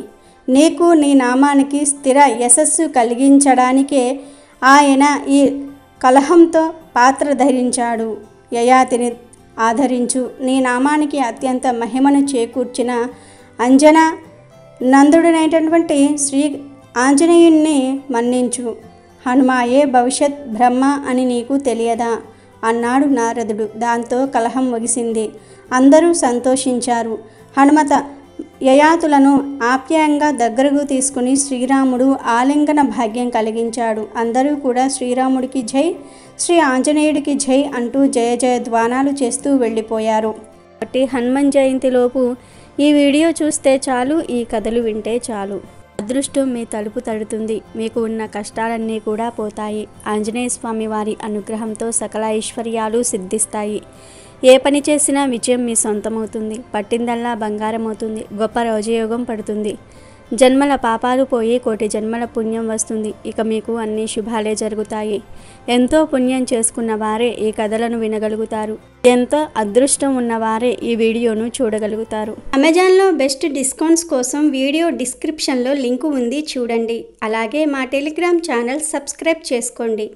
నీకు నీ నామానికి స్థిర యశస్సు కలిగించడానికే ఆయన ఈ కలహంతో పాత్ర ధరించాడు. యయాతిని ఆదరించు. నీ నామానికి అత్యంత మహిమను చేకూర్చిన అంజనా నందుడైనటువంటి శ్రీ ఆంజనేయుణ్ణి మన్నించు. హనుమాయే భవిష్యత్ బ్రహ్మ అని నీకు తెలియదా అన్నాడు నారదుడు. దాంతో కలహం ముగిసింది. అందరూ సంతోషించారు. హనుమత యయాతులను ఆప్యాయంగా దగ్గరకు తీసుకుని శ్రీరాముడు ఆలింగన భాగ్యం కలిగించాడు. అందరూ కూడా శ్రీరాముడికి జై, శ్రీ ఆంజనేయుడికి జై అంటూ జయ జయ ధ్వానాలు చేస్తూ వెళ్ళిపోయారు. కాబట్టి హనుమాన్ జయంతిలోపు ఈ వీడియో చూస్తే చాలు, ఈ కథలు వింటే చాలు. అదృష్టం మీ తలుపు తడుతుంది. మీకు ఉన్న కష్టాలన్నీ కూడా పోతాయి. ఆంజనేయ స్వామి వారి అనుగ్రహంతో సకల ఐశ్వర్యాలు సిద్ధిస్తాయి. ఏ పని చేసినా విజయం మీ సొంతమవుతుంది. పట్టిందల్లా బంగారం అవుతుంది. గొప్ప రాజయోగం పడుతుంది. జన్మల పాపాలు పోయి కోటి జన్మల పుణ్యం వస్తుంది. ఇక మీకు అన్ని శుభాలే జరుగుతాయి. ఎంతో పుణ్యం చేసుకున్న వారే ఈ కథలను వినగలుగుతారు. ఎంతో అదృష్టం ఉన్నవారే ఈ వీడియోను చూడగలుగుతారు. అమెజాన్లో బెస్ట్ డిస్కౌంట్స్ కోసం వీడియో డిస్క్రిప్షన్లో లింకు ఉంది, చూడండి. అలాగే మా టెలిగ్రామ్ ఛానల్ సబ్స్క్రైబ్ చేసుకోండి.